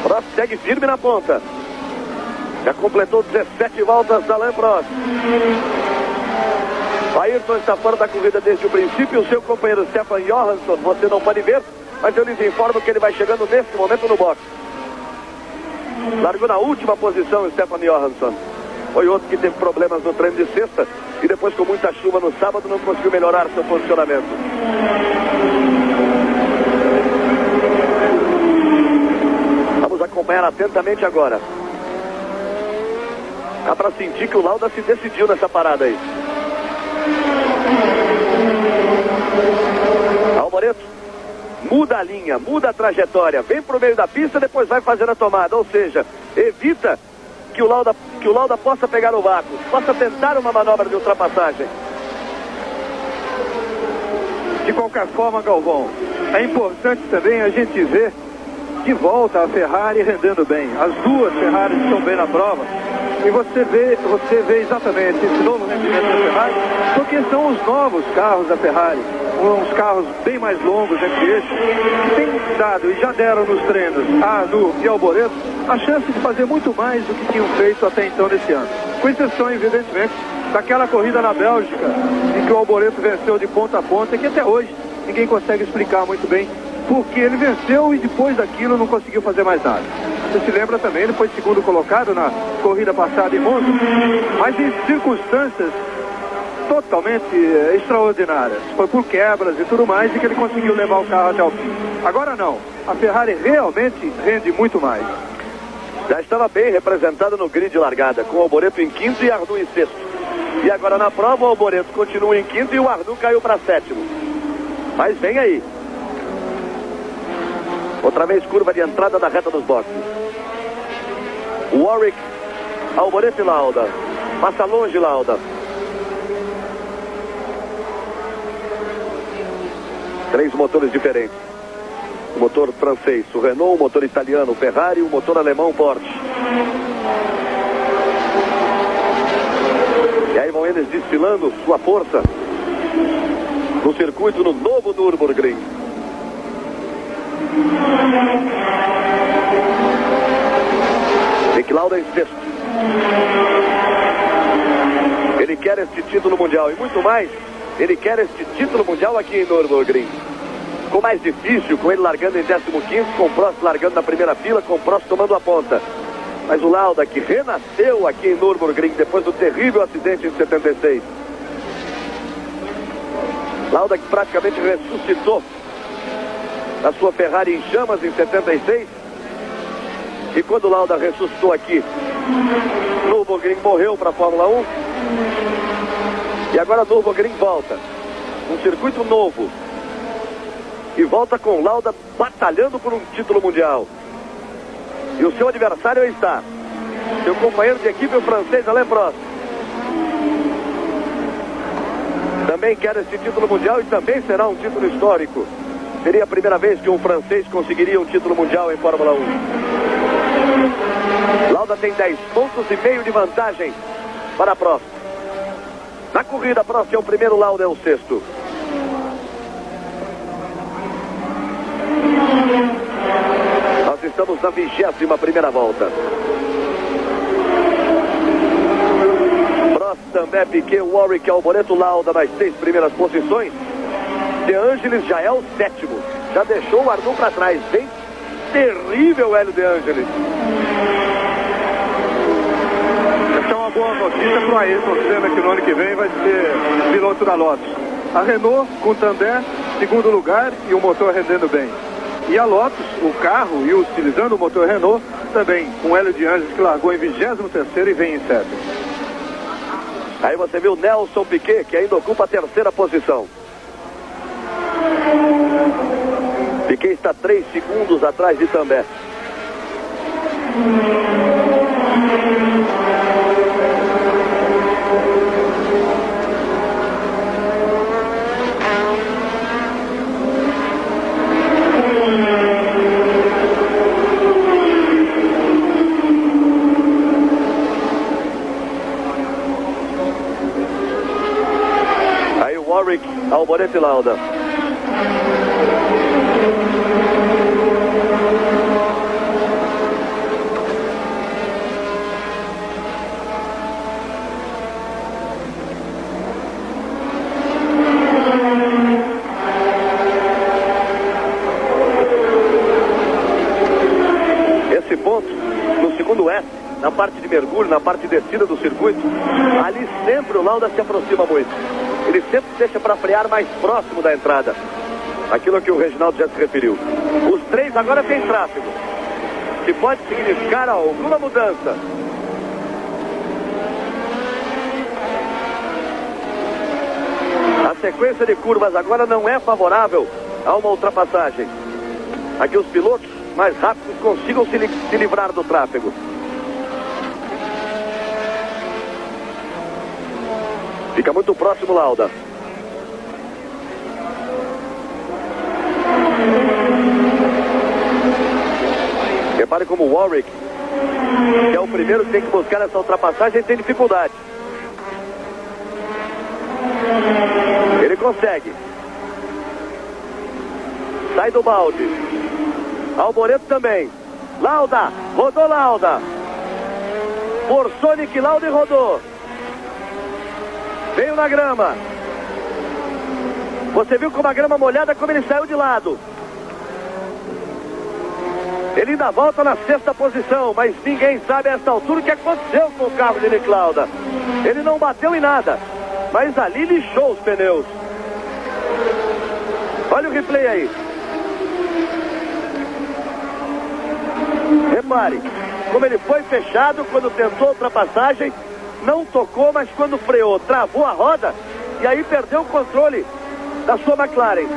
Prost segue firme na ponta. Já completou 17 voltas da Alain Prost. Ayrton está fora da corrida desde o princípio. O seu companheiro Stefan Johansson, você não pode ver, mas eu lhes informo que ele vai chegando nesse momento no box. Largou na última posição o Stefan Johansson. Foi outro que teve problemas no treino de sexta e depois, com muita chuva no sábado, não conseguiu melhorar seu posicionamento. Vamos acompanhar atentamente agora. Dá para sentir que o Lauda se decidiu nessa parada aí. Alboreto muda a linha, muda a trajetória, vem pro meio da pista, depois vai fazer a tomada, ou seja, evita que o Lauda possa pegar o vácuo, possa tentar uma manobra de ultrapassagem. De qualquer forma, Galvão, é importante também a gente ver de volta a Ferrari rendendo bem. As duas Ferraris estão bem na prova. E você vê exatamente esse novo rendimento da Ferrari, porque são os novos carros da Ferrari, uns carros bem mais longos entre esses, que têm dado e já deram nos treinos a Arnoux e Alboreto a chance de fazer muito mais do que tinham feito até então nesse ano. Com exceção, evidentemente, daquela corrida na Bélgica, em que o Alboreto venceu de ponta a ponta, que até hoje ninguém consegue explicar muito bem porque ele venceu e depois daquilo não conseguiu fazer mais nada. Você se lembra também, ele foi segundo colocado na corrida passada em Monza, mas em circunstâncias totalmente extraordinárias. Foi por quebras e tudo mais e que ele conseguiu levar o carro até o fim. Agora não, a Ferrari realmente rende muito mais. Já estava bem representada no grid de largada, com o Alboreto em quinto e Arnoux em sexto. E agora na prova o Alboreto continua em quinto e o Arnoux caiu para sétimo. Mas vem aí. Outra vez curva de entrada da reta dos boxes. Warwick, Alboreto e Lauda. Passa longe Lauda. Três motores diferentes. O motor francês, o Renault, o motor italiano, o Ferrari, o motor alemão, Porsche. E aí vão eles desfilando sua força no circuito no novo Nürburgring. Nick Lauda em sexto. Ele quer este título mundial e muito mais, ele quer este título mundial aqui em Nürburgring. Ficou mais difícil com ele largando em 15º, com o Prost largando na primeira fila, com o Prost tomando a ponta. Mas o Lauda, que renasceu aqui em Nürburgring depois do terrível acidente em 76. Lauda que praticamente ressuscitou a sua Ferrari em chamas em 76. E quando o Lauda ressuscitou aqui, Nürburgring morreu para a Fórmula 1. E agora Nürburgring volta. Um circuito novo. E volta com Lauda batalhando por um título mundial. E o seu adversário aí está. Seu companheiro de equipe, o francês Alain Prost. Também quer esse título mundial e também será um título histórico. Seria a primeira vez que um francês conseguiria um título mundial em Fórmula 1. Lauda tem 10,5 pontos de vantagem para Prost. Na corrida, Prost é o primeiro, Lauda é o sexto. Nós estamos na 21ª volta. Prost, também Piquet, Warwick, Alboreto, Lauda nas 6 primeiras posições. De Angelis já é o sétimo. Já deixou o Arnoux para trás. Bem terrível, Hélio De Angelis. Essa é uma boa notícia para o Ayrton Senna, que no ano que vem vai ser piloto da Lotus. A Renault com Tandem, segundo lugar e o motor rendendo bem. E a Lotus, o carro e utilizando o motor Renault, também com Hélio De Angelis, que largou em 23º e vem em sétimo. Aí você viu Nelson Piquet, que ainda ocupa a 3ª posição. Piquet está 3 segundos atrás de Tandem. Aí o Warwick, Alboreto e Lauda. Esse ponto, no segundo S, na parte de mergulho, na parte de descida do circuito, ali sempre o Lauda se aproxima muito. Ele sempre deixa para frear mais próximo da entrada. Aquilo a que o Reginaldo já se referiu. Os 3 agora têm tráfego, que pode significar alguma mudança. A sequência de curvas agora não é favorável a uma ultrapassagem. Aqui os pilotos mais rápidos consigam se livrar do tráfego. Fica muito próximo Lauda. Repare como o Warwick, que é o primeiro que tem que buscar essa ultrapassagem, tem dificuldade. Ele consegue. Sai do balde. Alboreto também. Lauda, rodou Lauda. Forçou Nick Lauda e rodou. Veio na grama. Você viu como a grama molhada, como ele saiu de lado. Ele ainda volta na sexta posição, mas ninguém sabe a esta altura o que aconteceu com o carro de Nick Lauda. Ele não bateu em nada, mas ali lixou os pneus. Olha o replay aí. Repare, como ele foi fechado quando tentou a ultrapassagem, não tocou, mas quando freou, travou a roda e aí perdeu o controle da sua McLaren.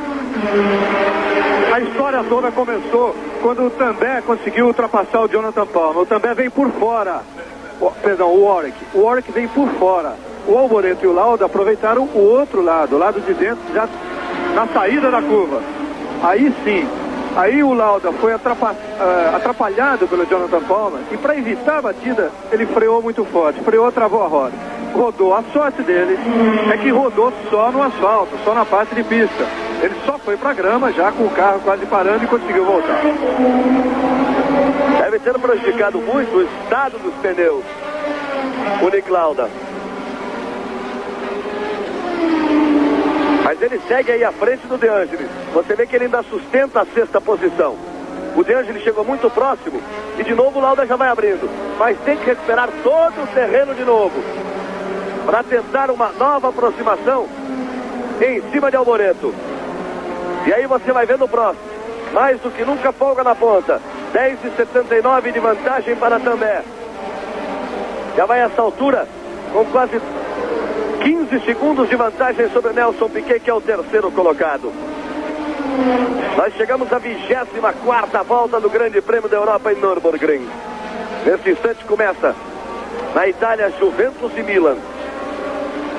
A história toda começou quando o Tambay conseguiu ultrapassar o Jonathan Palmer. O Tambay vem por fora. O Warwick. O Warwick vem por fora. O Alboreto e o Lauda aproveitaram o outro lado, o lado de dentro, já na saída da curva. Aí sim. Aí o Lauda foi atrapalhado pelo Jonathan Palmer e para evitar a batida, ele freou muito forte. Freou, travou a roda. Rodou. A sorte dele é que rodou só no asfalto, só na parte de pista. Ele só foi para a grama já com o carro quase parando e conseguiu voltar. Deve ter prejudicado muito o estado dos pneus, o Nick Lauda. Mas ele segue aí à frente do De Angelis. Você vê que ele ainda sustenta a sexta posição. O De Angelis chegou muito próximo e de novo o Lauda já vai abrindo. Mas tem que recuperar todo o terreno de novo para tentar uma nova aproximação em cima de Alboreto. E aí você vai vendo o próximo. Mais do que nunca folga na ponta. 10,79 de vantagem para Tambay. Já vai a essa altura com quase 15 segundos de vantagem sobre Nelson Piquet, que é o terceiro colocado. Nós chegamos à 24ª volta do Grande Prêmio da Europa em Nürburgring. Nesse instante começa na Itália, Juventus e Milan.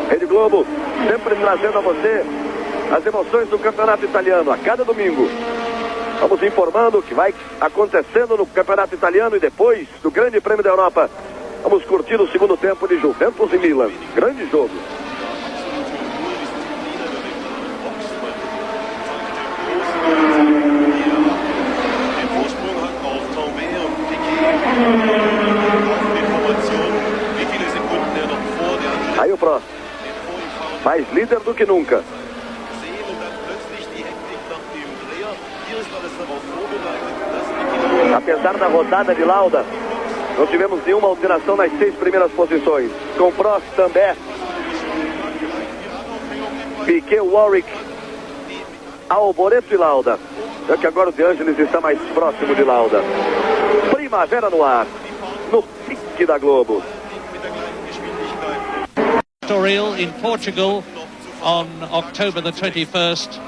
Rede Globo sempre trazendo a você as emoções do campeonato italiano a cada domingo. Vamos informando o que vai acontecendo no campeonato italiano e depois do Grande Prêmio da Europa. Vamos curtir o segundo tempo de Juventus e Milan. Grande jogo. Aí o próximo. Mais líder do que nunca. Apesar da rodada de Lauda, não tivemos nenhuma alteração nas 6 primeiras posições. Com Prost, Tambay, Piquet, Warwick, Alboreto e Lauda. Já que agora o De Angelis está mais próximo de Lauda. Primavera no ar, no pique da Globo. Estoril in Portugal on October the 21st.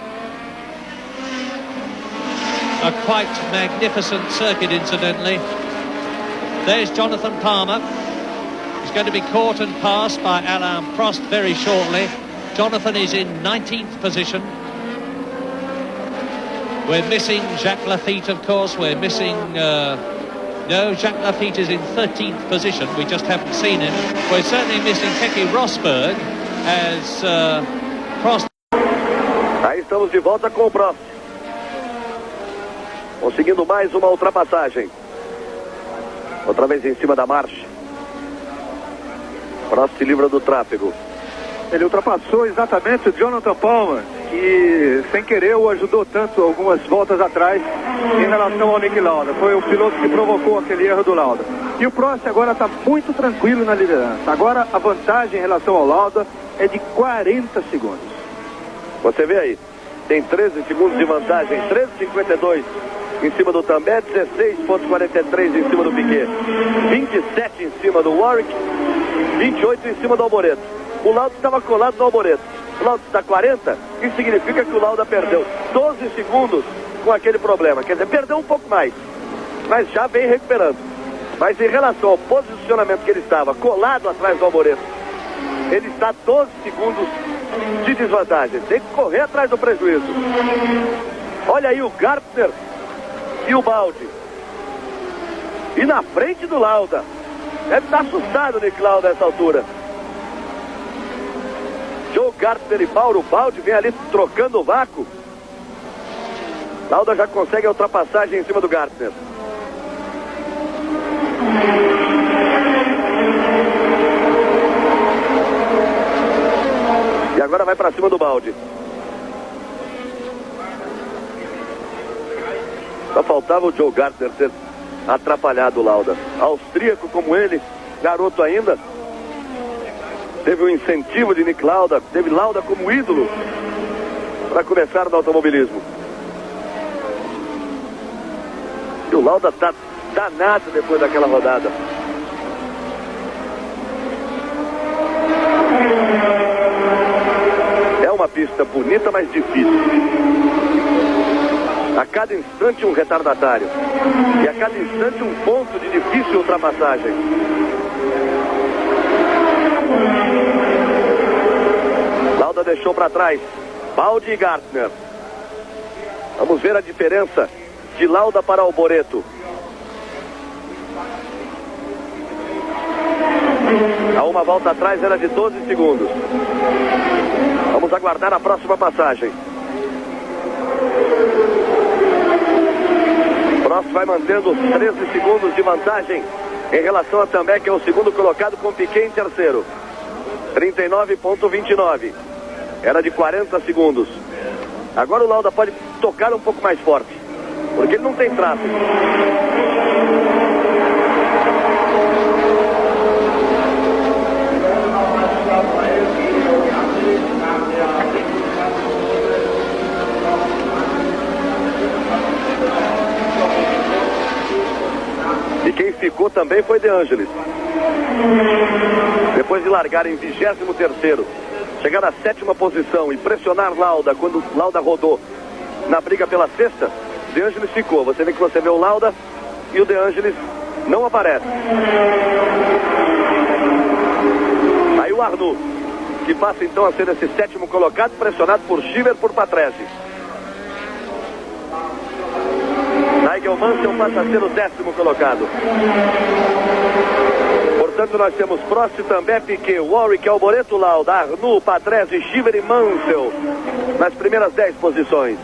A quite magnificent circuit, incidentally. There's Jonathan Palmer. He's going to be caught and passed by Alain Prost very shortly. Jonathan is in 19th position. We're missing Jacques Lafitte, of course. We're missing... No, Jacques Lafitte is in 13th position. We just haven't seen him. We're certainly missing Keke Rosberg as Prost. Aí estamos de volta com o Prost. Conseguindo mais uma ultrapassagem. Outra vez em cima da marcha. Prost se livra do tráfego. Ele ultrapassou exatamente o Jonathan Palmer, que sem querer o ajudou tanto algumas voltas atrás em relação ao Nick Lauda. Foi o piloto que provocou aquele erro do Lauda. E o Prost agora está muito tranquilo na liderança. Agora a vantagem em relação ao Lauda é de 40 segundos. Você vê aí, tem 13 segundos de vantagem, 13,52 em cima do Tambay, 16,43 em cima do Piquet, 27 em cima do Warwick, 28 em cima do Alboreto. O Lauda estava colado no Alboreto. O Lauda está 40, isso significa que o Lauda perdeu 12 segundos com aquele problema. Quer dizer, perdeu um pouco mais, mas já vem recuperando. Mas em relação ao posicionamento que ele estava, colado atrás do Alboreto, ele está 12 segundos de desvantagem. Tem que correr atrás do prejuízo. Olha aí o Gartner e o Baldi. E na frente do Lauda. Deve estar assustado o Nick Lauda nessa altura. Joe Gartner e Mauro Baldi vem ali trocando o vácuo. Lauda já consegue a ultrapassagem em cima do Gartner. E agora vai para cima do Baldi. Só faltava o Joe Gartner ter atrapalhado o Lauda. Austríaco como ele, garoto ainda, teve o incentivo de Nick Lauda, teve Lauda como ídolo para começar no automobilismo. E o Lauda tá danado depois daquela rodada. É uma pista bonita, mas difícil. A cada instante um retardatário. E a cada instante um ponto de difícil ultrapassagem. Lauda deixou para trás Baldi e Gartner. Vamos ver a diferença de Lauda para Alboreto. A uma volta atrás era de 12 segundos. Vamos aguardar a próxima passagem. Prost vai mantendo os 13 segundos de vantagem em relação a Também, que é o segundo colocado, com Piquet em terceiro. 39,29. Era de 40 segundos. Agora o Lauda pode tocar um pouco mais forte, porque ele não tem traço. E quem ficou também foi De Angelis. Depois de largar em 23º, chegar à 7ª posição e pressionar Lauda quando Lauda rodou na briga pela sexta, De Angelis ficou. Você vê o Lauda e o De Angelis não aparece. Aí o Arnoux, que passa então a ser esse 7º colocado, pressionado por Schiller, por Patrese. Nigel Mansell passa a ser o 10º colocado. Portanto, nós temos Prost, Também, Piquet, Warwick, Alboreto, Lauda, Arnoux, Patrese, Schiller e Mansell nas primeiras 10 posições.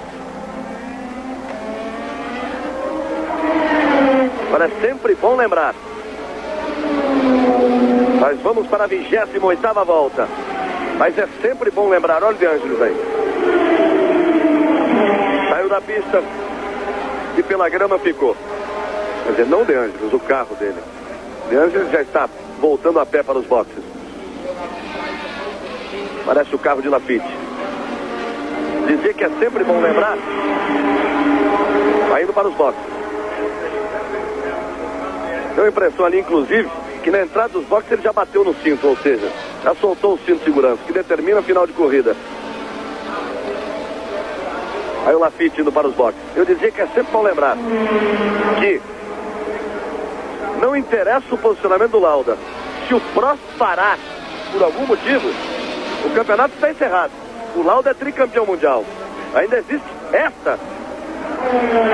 Agora é sempre bom lembrar, nós vamos para a 28ª volta, mas é sempre bom lembrar. Olha o De Angelis aí, saiu da pista e pela grama ficou. Quer dizer, não o De Angelis, o carro dele. De Angelis já está voltando a pé para os boxes. Parece o carro de Lafitte. Dizer que é sempre bom lembrar, vai indo para os boxes. Deu a impressão ali, inclusive, que na entrada dos boxes ele já bateu no cinto, ou seja, já soltou o cinto de segurança, que determina o final de corrida. Aí o Lafitte indo para os boxes. Eu dizia que é sempre bom lembrar que não interessa o posicionamento do Lauda. Se o Prost parar por algum motivo, o campeonato está encerrado. O Lauda é tricampeão mundial. Ainda existe esta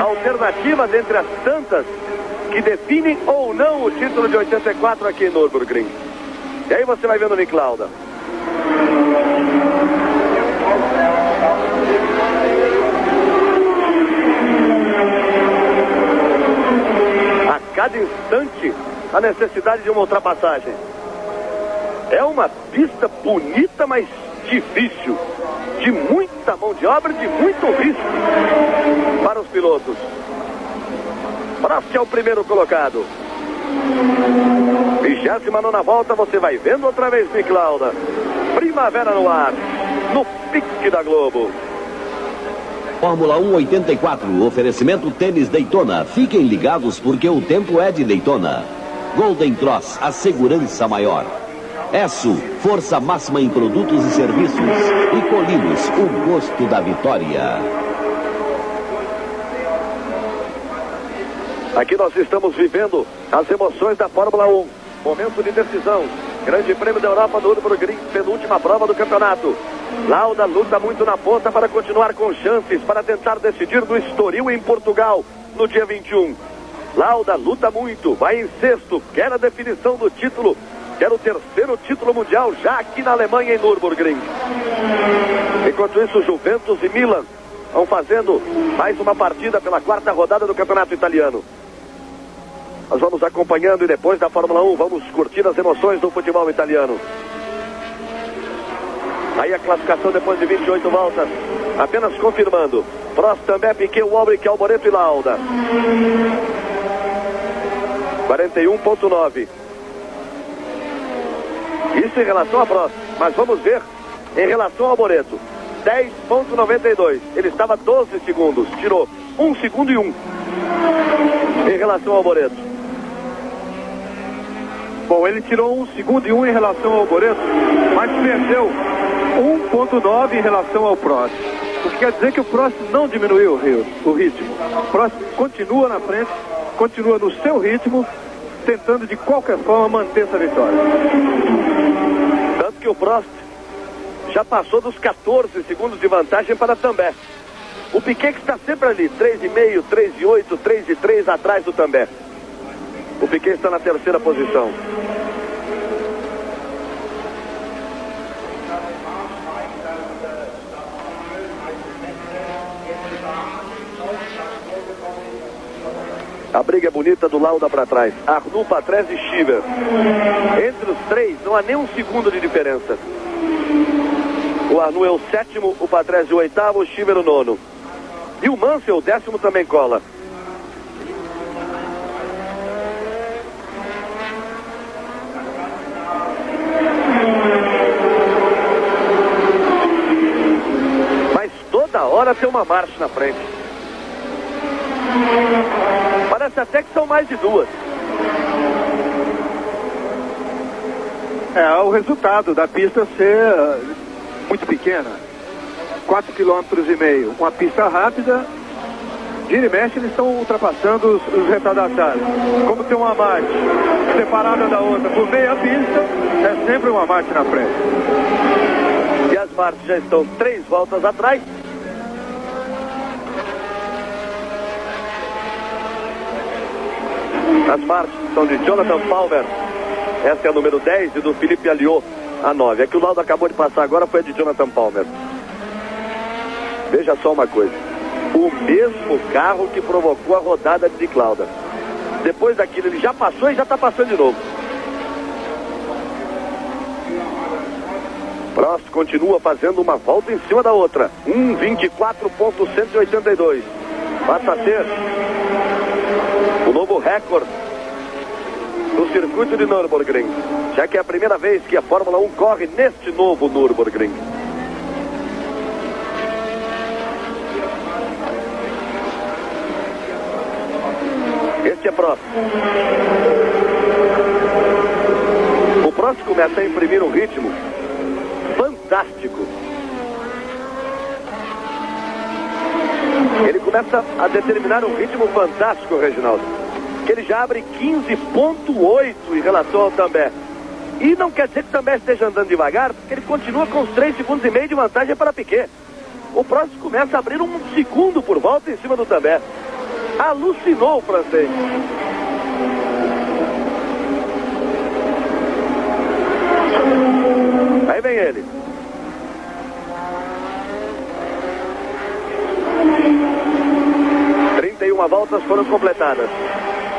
alternativa dentre as tantas que definem ou não o título de 84 aqui em Nürburgring. E aí você vai vendo o Nick Lauda. A cada instante a necessidade de uma ultrapassagem. É uma pista bonita, mas difícil, de muita mão de obra, de muito risco para os pilotos. Prost é o primeiro colocado. 29ª volta, você vai vendo outra vez Nick Lauda. Primavera no ar, no pique da Globo. Fórmula 1 84, oferecimento Tênis Daytona. Fiquem ligados porque o tempo é de Daytona. Golden Cross, a segurança maior. Esso, força máxima em produtos e serviços. E Colinos, o gosto da vitória. Aqui nós estamos vivendo as emoções da Fórmula 1. Momento de decisão. Grande Prêmio da Europa do Nürburgring, penúltima prova do campeonato. Lauda luta muito na ponta para continuar com chances para tentar decidir do Estoril em Portugal no dia 21. Lauda luta muito, vai em sexto, quer a definição do título, quer o terceiro título mundial já aqui na Alemanha em Nürburgring. Enquanto isso, Juventus e Milan vão fazendo mais uma partida pela 4ª rodada do campeonato italiano. Nós vamos acompanhando e depois da Fórmula 1 vamos curtir as emoções do futebol italiano. Aí a classificação depois de 28 voltas, apenas confirmando. Prost também, Piquet, Walbrick, Alboreto e Lauda. 41,9. Isso em relação a Prost. Mas vamos ver em relação ao Alboreto. 10,92. Ele estava 12 segundos. Tirou 1 segundo e 1 em relação ao Alboreto. Bom, ele tirou 1 segundo e 1 em relação ao Alboreto, mas perdeu 1,9 em relação ao Prost. O que quer dizer que o Prost não diminuiu o ritmo. O Prost continua na frente, continua no seu ritmo, tentando de qualquer forma manter essa vitória. Tanto que o Prost já passou dos 14 segundos de vantagem para També. O Piquet que está sempre ali, 3,5, 3,8, 3,3 atrás do També. O Piquet está na terceira posição. A briga é bonita do Lauda para trás. Arnoux, Patrese e Chiver. Entre os três não há nem um segundo de diferença. O Arnoux é o 7º, o Patrese o 8º, o Chiver o 9º. E o Mansell, o 10º, também cola. Mas toda hora tem uma marcha na frente. Parece até que são mais de duas. É o resultado da pista ser muito pequena. 4,5 km. Uma pista rápida. Gira e mexe, eles estão ultrapassando os retardatários. Como tem uma marcha separada da outra por meia pista, é sempre uma marcha na frente. E as marchas já estão 3 voltas atrás. As marchas são de Jonathan Palmer. Essa é a número 10 e do Felipe Alliot, a 9. É que o Lauda acabou de passar agora, foi a de Jonathan Palmer. Veja só uma coisa. O mesmo carro que provocou a rodada de Nick Lauda. Depois daquilo ele já passou e já está passando de novo. Prost continua fazendo uma volta em cima da outra. 1,24,182. Passa a ser o novo recorde no circuito de Nürburgring, já que é a primeira vez que a Fórmula 1 corre neste novo Nürburgring. Este é Prost. O Prost começa a imprimir um ritmo fantástico. Ele começa a determinar um ritmo fantástico, Reginaldo. Que ele já abre 15,8 em relação ao També. E não quer dizer que o També esteja andando devagar, porque ele continua com os 3,5 segundos de vantagem para Piquet. O Prost começa a abrir 1 segundo por volta em cima do També. Alucinou o francês. Aí vem ele. Uma voltas foram completadas.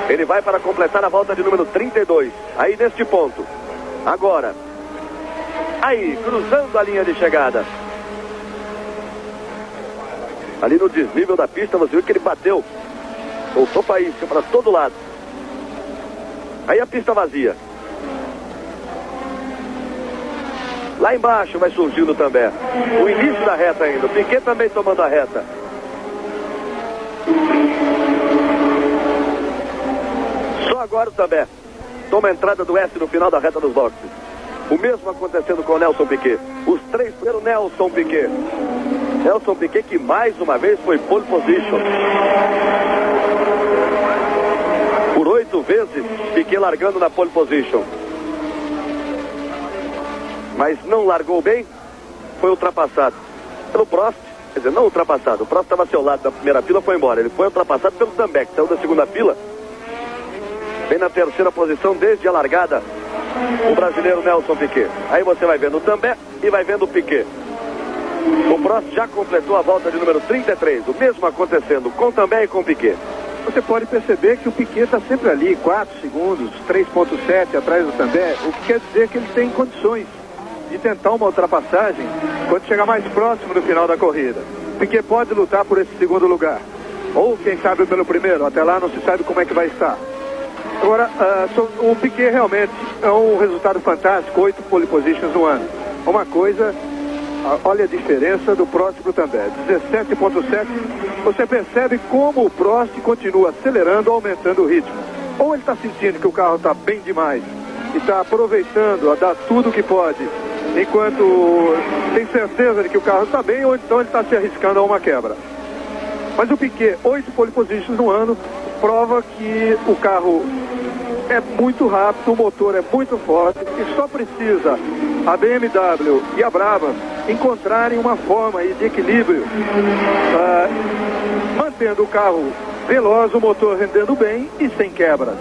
Ele vai para completar a volta de número 32. Aí neste ponto. Agora. Aí, cruzando a linha de chegada. Ali no desnível da pista, você viu que ele bateu. Soltou faísca para todo lado. Aí a pista vazia. Lá embaixo vai surgindo também o início da reta ainda. O Piquet também tomando a reta. Só agora o També toma a entrada do S no final da reta dos boxes. O mesmo acontecendo com o Nelson Piquet. Os 3 pelo Nelson Piquet. Nelson Piquet que mais uma vez foi pole position. Por 8 vezes Piquet largando na pole position. Mas não largou bem, foi ultrapassado pelo Prost. Quer dizer, não ultrapassado, o Prost estava ao seu lado da primeira fila, foi embora. Ele foi ultrapassado pelo També, que saiu da segunda fila. Vem na terceira posição desde a largada o brasileiro Nelson Piquet. Aí você vai vendo o També e vai vendo o Piquet. O Prost já completou a volta de número 33. O mesmo acontecendo com o També e com o Piquet. Você pode perceber que o Piquet está sempre ali, 4 segundos, 3,7 atrás do També, o que quer dizer que ele tem condições de tentar uma ultrapassagem quando chegar mais próximo do final da corrida. Piquet pode lutar por esse segundo lugar. Ou, quem sabe, pelo primeiro. Até lá não se sabe como é que vai estar. Agora, o Piquet realmente é um resultado fantástico, 8 pole positions no ano. Uma coisa, olha a diferença do Prost para o Também, 17.7. Você percebe como o Prost continua acelerando, aumentando o ritmo. Ou ele está sentindo que o carro está bem demais e está aproveitando a dar tudo o que pode, enquanto tem certeza de que o carro está bem, ou então ele está se arriscando a uma quebra. Mas o Piquet, 8 pole positions no ano, prova que o carro é muito rápido, o motor é muito forte e só precisa a BMW e a Brabham encontrarem uma forma aí de equilíbrio, mantendo o carro veloz, o motor rendendo bem e sem quebras.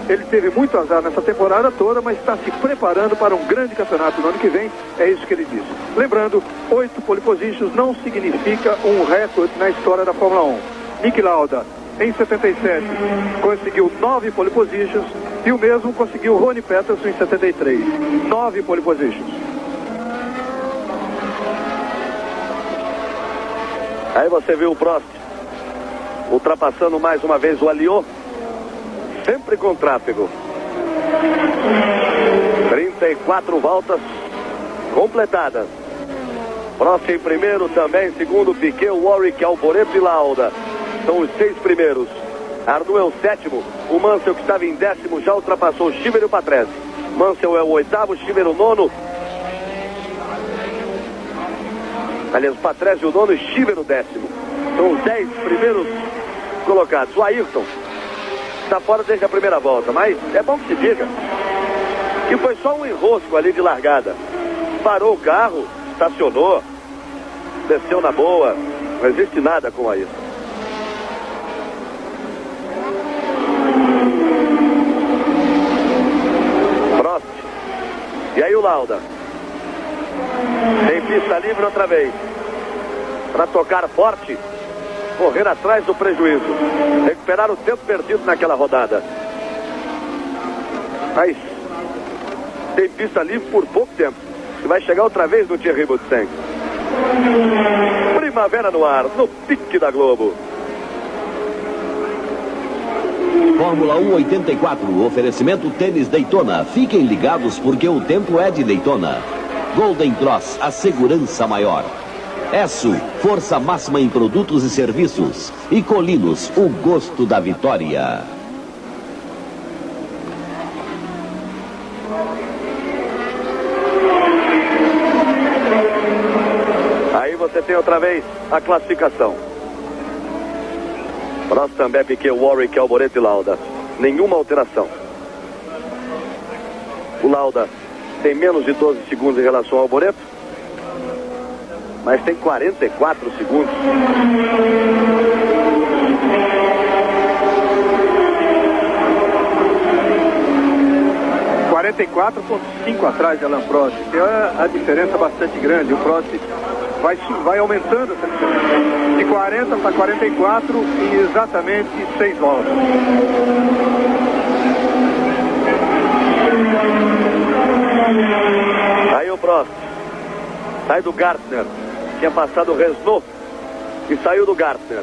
Ele teve muito azar nessa temporada toda, mas está se preparando para um grande campeonato no ano que vem, é isso que ele disse. Lembrando, 8 pole positions não significa um recorde na história da Fórmula 1. Niki Lauda, em 77, conseguiu 9 pole positions e o mesmo conseguiu Ronnie Peterson em 73. 9 pole positions. Aí você viu o Prost ultrapassando mais uma vez o Alliot, sempre com tráfego. 34 voltas completadas. Prost em primeiro, também segundo Piquet, Warwick, Alboreto e Lauda. São os 6 primeiros. Arnoux é o 7º. O Mansell, que estava em 10º, já ultrapassou o Schimmer e o Patrese. Mansell é o 8º, Schimmer o 9º. Aliás, o Patrese o 9º e Schimmer o 10º. São os 10 primeiros colocados. O Ayrton está fora desde a primeira volta, mas é bom que se diga que foi só um enrosco ali de largada. Parou o carro, estacionou, desceu na boa. Não existe nada com o Ayrton. Prost. E aí o Lauda. Tem pista livre outra vez. Para tocar forte. Correr atrás do prejuízo. Recuperar o tempo perdido naquela rodada. Mas tem pista livre por pouco tempo. E vai chegar outra vez no Thierry Boutsen. Primavera no ar, no pique da Globo. Fórmula 1 84, oferecimento Tênis Daytona. Fiquem ligados porque o tempo é de Daytona. Golden Cross, a segurança maior. Esso, força máxima em produtos e serviços. E Colinos, o gosto da vitória. Aí você tem outra vez a classificação. Prost, também Piquet, Warwick, Alboreto e Lauda. Nenhuma alteração. O Lauda tem menos de 12 segundos em relação ao Alboreto, mas tem 44 segundos. (44,5) atrás de Alain Prost. Que é a diferença bastante grande. O Prost vai aumentando essa diferença. De 40 para 44 em exatamente 6 voltas. Aí o Prost sai do Gartner. Tinha passado o Renault e saiu do Gartner.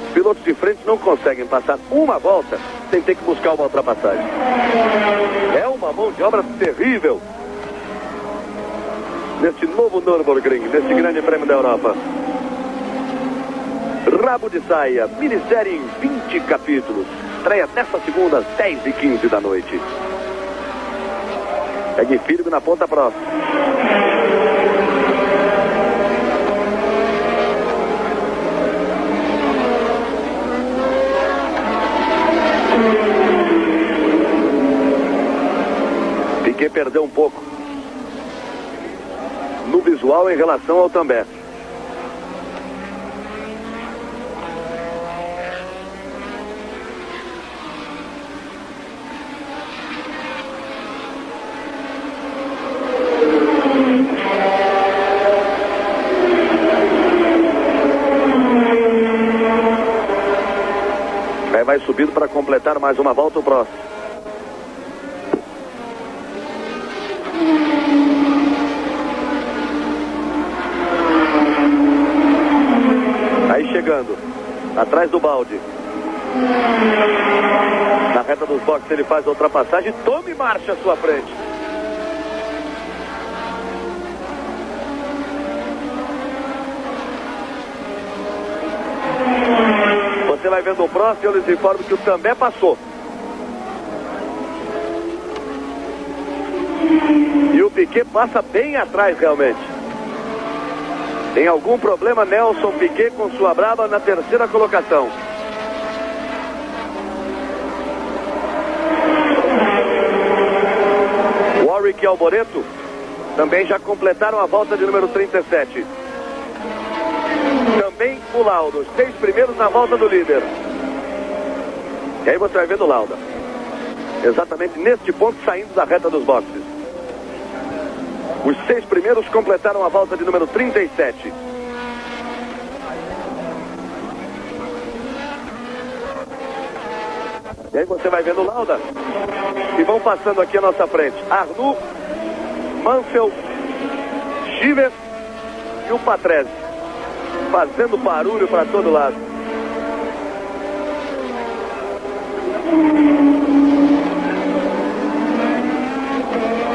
Os pilotos de frente não conseguem passar uma volta sem ter que buscar uma ultrapassagem. É uma mão de obra terrível nesse novo Nürburgring, nesse grande prêmio da Europa. Rabo de Saia, minissérie em 20 capítulos. Estreia nesta segunda, às 10h15 da noite. Pegue firme na ponta próxima. Piquet perdeu um pouco no visual em relação ao Também. Vai subindo para completar mais uma volta o próximo. chegando, atrás do balde. Na reta dos boxes ele faz a ultrapassagem, tome marcha à sua frente. Você vai vendo o Prost e eu lhes informo que o També passou. E o Piquet passa bem atrás realmente. Tem algum problema Nelson Piquet com sua Brabham na terceira colocação. Warwick e Alboreto também já completaram a volta de número 37. Também o Lauda, os 6 primeiros na volta do líder. E aí você vai vendo o Lauda exatamente neste ponto, saindo da reta dos boxes. Os 6 primeiros completaram a volta de número 37. E aí você vai vendo o Lauda. E vão passando aqui à nossa frente Arnoux, Mansell, Chivers e o Patrese, fazendo barulho para todo lado.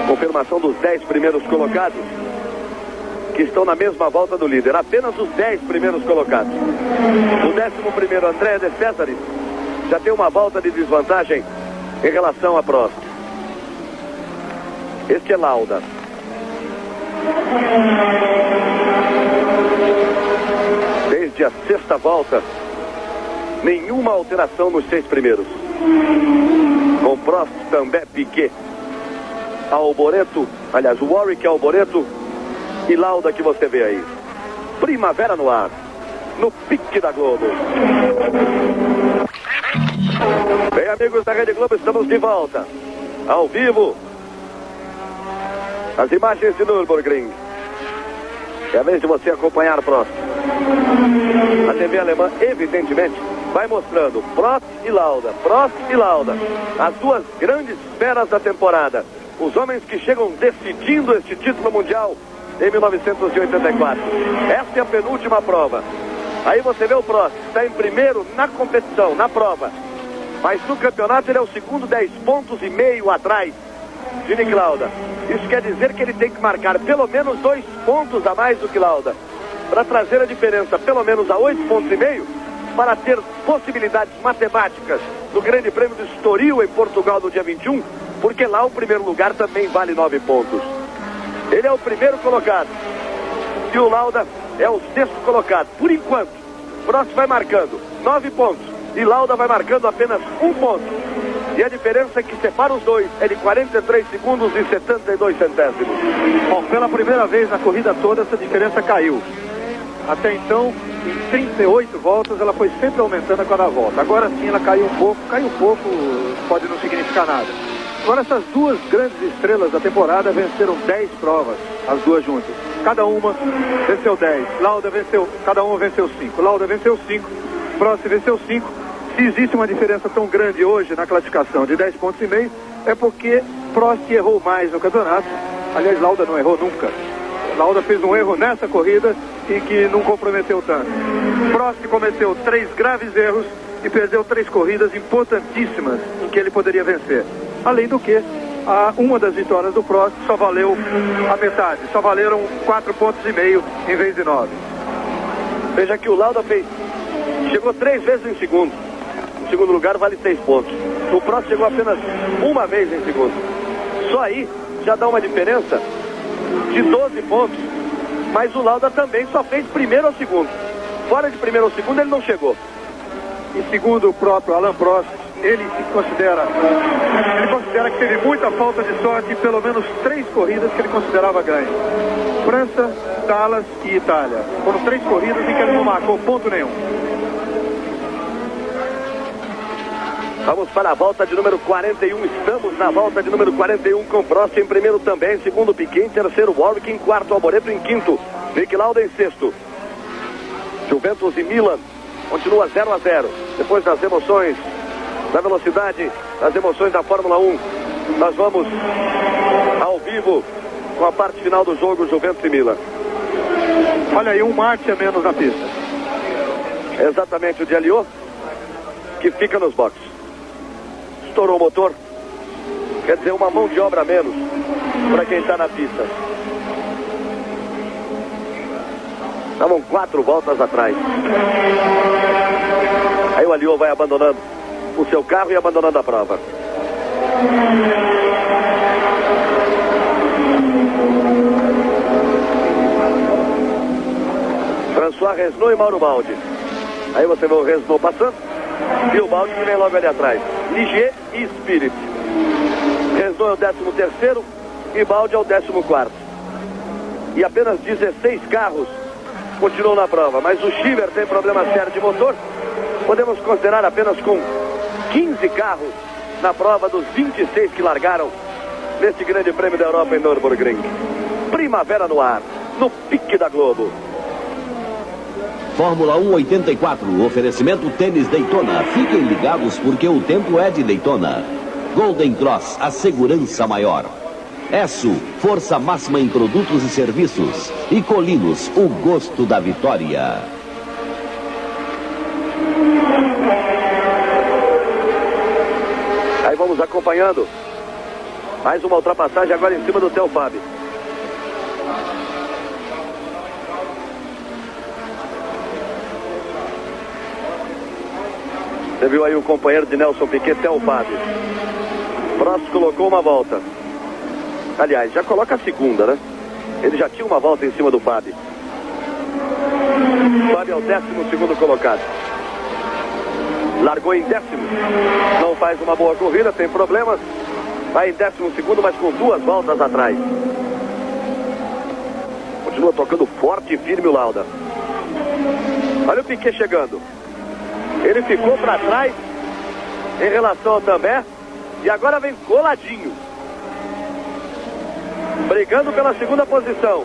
Confirmação dos 10 primeiros colocados, que estão na mesma volta do líder. Apenas os 10 primeiros colocados. O 11º, Andrea De Cesaris, já tem uma volta de desvantagem em relação a Prost. Este é Lauda. Desde a 6ª volta, nenhuma alteração nos 6 primeiros. Com Prost, També, Piquet, Alboreto, aliás, Warwick, Alboreto e Lauda que você vê aí. Primavera no ar, no pique da Globo. Bem, amigos da Rede Globo, estamos de volta, ao vivo, as imagens de Nürburgring. É a vez de você acompanhar Prost. A TV alemã, evidentemente, vai mostrando Prost e Lauda, as duas grandes feras da temporada. Os homens que chegam decidindo este título mundial em 1984. Esta é a penúltima prova. Aí você vê o Prost, está em primeiro na competição, na prova. Mas no campeonato ele é o segundo, 10,5 pontos atrás de Nick Lauda. Isso quer dizer que ele tem que marcar pelo menos 2 pontos a mais do que Lauda, para trazer a diferença pelo menos a 8,5 pontos, para ter possibilidades matemáticas no Grande Prêmio do Estoril em Portugal no dia 21, porque lá o primeiro lugar também vale 9 pontos. Ele é o primeiro colocado e o Lauda é o 6º colocado. Por enquanto, Prost vai marcando 9 pontos e Lauda vai marcando apenas 1 ponto. E a diferença que separa os dois é de 43 segundos e 72 centésimos. Bom, pela primeira vez na corrida toda essa diferença caiu. Até então, em 38 voltas, ela foi sempre aumentando a cada volta. Agora sim ela caiu um pouco, pode não significar nada. Agora essas duas grandes estrelas da temporada venceram 10 provas, as duas juntas. Cada uma venceu 10. Cada uma venceu 5. Lauda venceu 5, Prost venceu 5. Se existe uma diferença tão grande hoje na classificação de 10,5 pontos, é porque Prost errou mais no campeonato. Aliás, Lauda não errou nunca. Lauda fez um erro nessa corrida e que não comprometeu tanto. Prost cometeu 3 graves erros e perdeu 3 corridas importantíssimas em que ele poderia vencer. Além do que, uma das vitórias do Prost só valeu a metade, só valeram 4,5 pontos em vez de 9. Veja que o Lauda chegou 3 vezes em segundo. Em segundo lugar vale 6 pontos. O Prost chegou apenas uma vez em segundo. Só aí já dá uma diferença de 12 pontos. Mas o Lauda também só fez primeiro ou segundo. Fora de primeiro ou segundo ele não chegou. E segundo o próprio Alain Prost, ele considera que teve muita falta de sorte em pelo menos 3 corridas que ele considerava ganho. França, Dallas e Itália. Foram 3 corridas em que ele não marcou ponto nenhum. Vamos para a volta de número 41. Estamos na volta de número 41 com Prost em primeiro também, em segundo Piquet, em terceiro Warwick, em quarto Alboreto, em quinto Nick Lauda, em sexto Juventus e Milan. Continua 0-0. Depois das emoções da velocidade, das emoções da Fórmula 1, nós vamos ao vivo com a parte final do jogo Juventus e Milan. Olha aí, um Marte a menos na pista. exatamente o de Aliô, que fica nos boxes. Estourou o motor, quer dizer, uma mão de obra a menos para quem está na pista. Estavam 4 voltas atrás. Aí o Aliô vai abandonando o seu carro e abandonando a prova. François Resnaud e Mauro Baldi. Aí você vê o Resnaud passando e o Baldi que vem logo ali atrás. Ligier e Spirit. Resnaud é o 13º e Baldi é o 14º. E apenas 16 carros continuam na prova, mas o Chiver tem problema sério de motor. Podemos considerar apenas com 15 carros na prova dos 26 que largaram neste grande prêmio da Europa em Nürburgring. Primavera no ar, no pique da Globo. Fórmula 1 84, oferecimento Tênis Daytona. Fiquem ligados porque o tempo é de Daytona. Golden Cross, a segurança maior. Esso, força máxima em produtos e serviços. E Colinos, o gosto da vitória. Aí vamos acompanhando mais uma ultrapassagem agora em cima do Theo Fabi. Você viu aí o companheiro de Nelson Piquet, Theo Fabi. Prost colocou uma volta. Aliás, já coloca a segunda, né? Ele já tinha uma volta em cima do Fabi. Fabi é o 12º colocado. Largou em 10º. Não faz uma boa corrida, tem problemas. Vai em 12º, mas com 2 voltas atrás. Continua tocando forte e firme o Lauda. Olha o Piquet chegando. Ele ficou para trás em relação ao Também e agora vem coladinho, brigando pela segunda posição.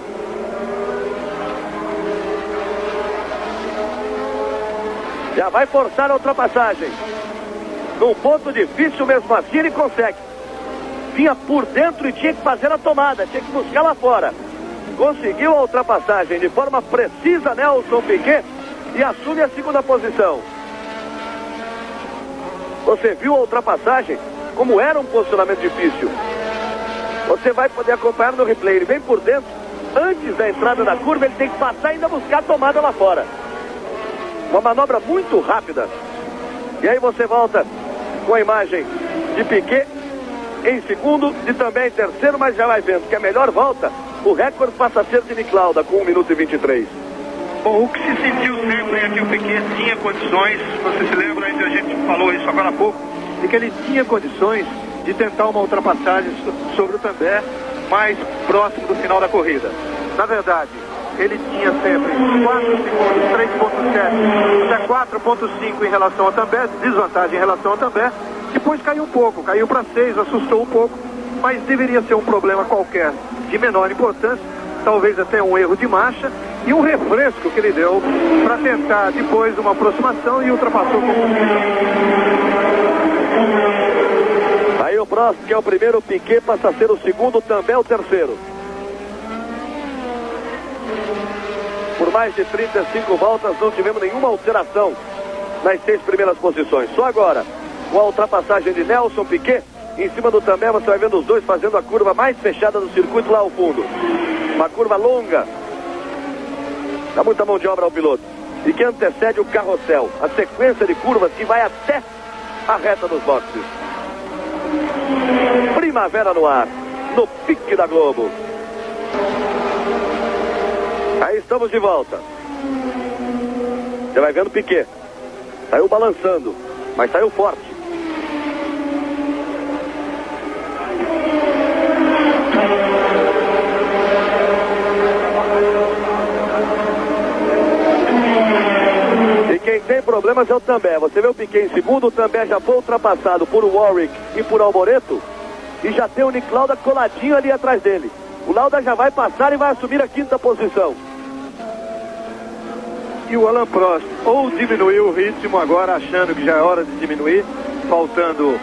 Já vai forçar a ultrapassagem. Num ponto difícil, mesmo assim ele consegue. Vinha por dentro e tinha que fazer a tomada, tinha que buscar lá fora. Conseguiu a ultrapassagem de forma precisa, Nelson Piquet, e assume a segunda posição. Você viu a ultrapassagem, como era um posicionamento difícil. Você vai poder acompanhar no replay. Ele vem por dentro, antes da entrada da curva, ele tem que passar e ainda buscar a tomada lá fora. Uma manobra muito rápida. E aí você volta com a imagem de Piquet em segundo e também em terceiro, mas já vai vendo que a melhor volta, o recorde passa a ser de Nick Lauda com 1 minuto e 23. Bom, o que se sentiu sempre é que o Piquet tinha condições, você se lembra, a gente falou isso agora há pouco, de que ele tinha condições de tentar uma ultrapassagem sobre o Também mais próximo do final da corrida. Na verdade, ele tinha sempre 4 segundos, 3.7, até 4.5 em relação ao Também, desvantagem em relação ao Também. Depois caiu um pouco, caiu para 6, assustou um pouco, mas deveria ser um problema qualquer de menor importância, talvez até um erro de marcha e um refresco que ele deu para tentar depois uma aproximação e ultrapassou com Aí o Prost, que é o primeiro, o Piquet passa a ser o segundo, Também o terceiro. Por mais de 35 voltas não tivemos nenhuma alteração nas 6 primeiras posições. Só agora, com a ultrapassagem de Nelson Piquet em cima do Também, você vai vendo os dois fazendo a curva mais fechada do circuito lá ao fundo. Uma curva longa. Dá muita mão de obra ao piloto. E que antecede o carrossel. A sequência de curvas que vai até a reta dos boxes. Primavera no ar, no pique da Globo. Aí estamos de volta. Você vai vendo Piquet. Saiu balançando, mas saiu forte. E quem tem problemas é o Também. Você vê o Piquet em segundo, o Também já foi ultrapassado por Warwick e por Alboreto. E já tem o Nick Lauda coladinho ali atrás dele. O Lauda já vai passar e vai assumir a 5ª posição. E o Alain Prost ou diminuiu o ritmo agora, achando que já é hora de diminuir, faltando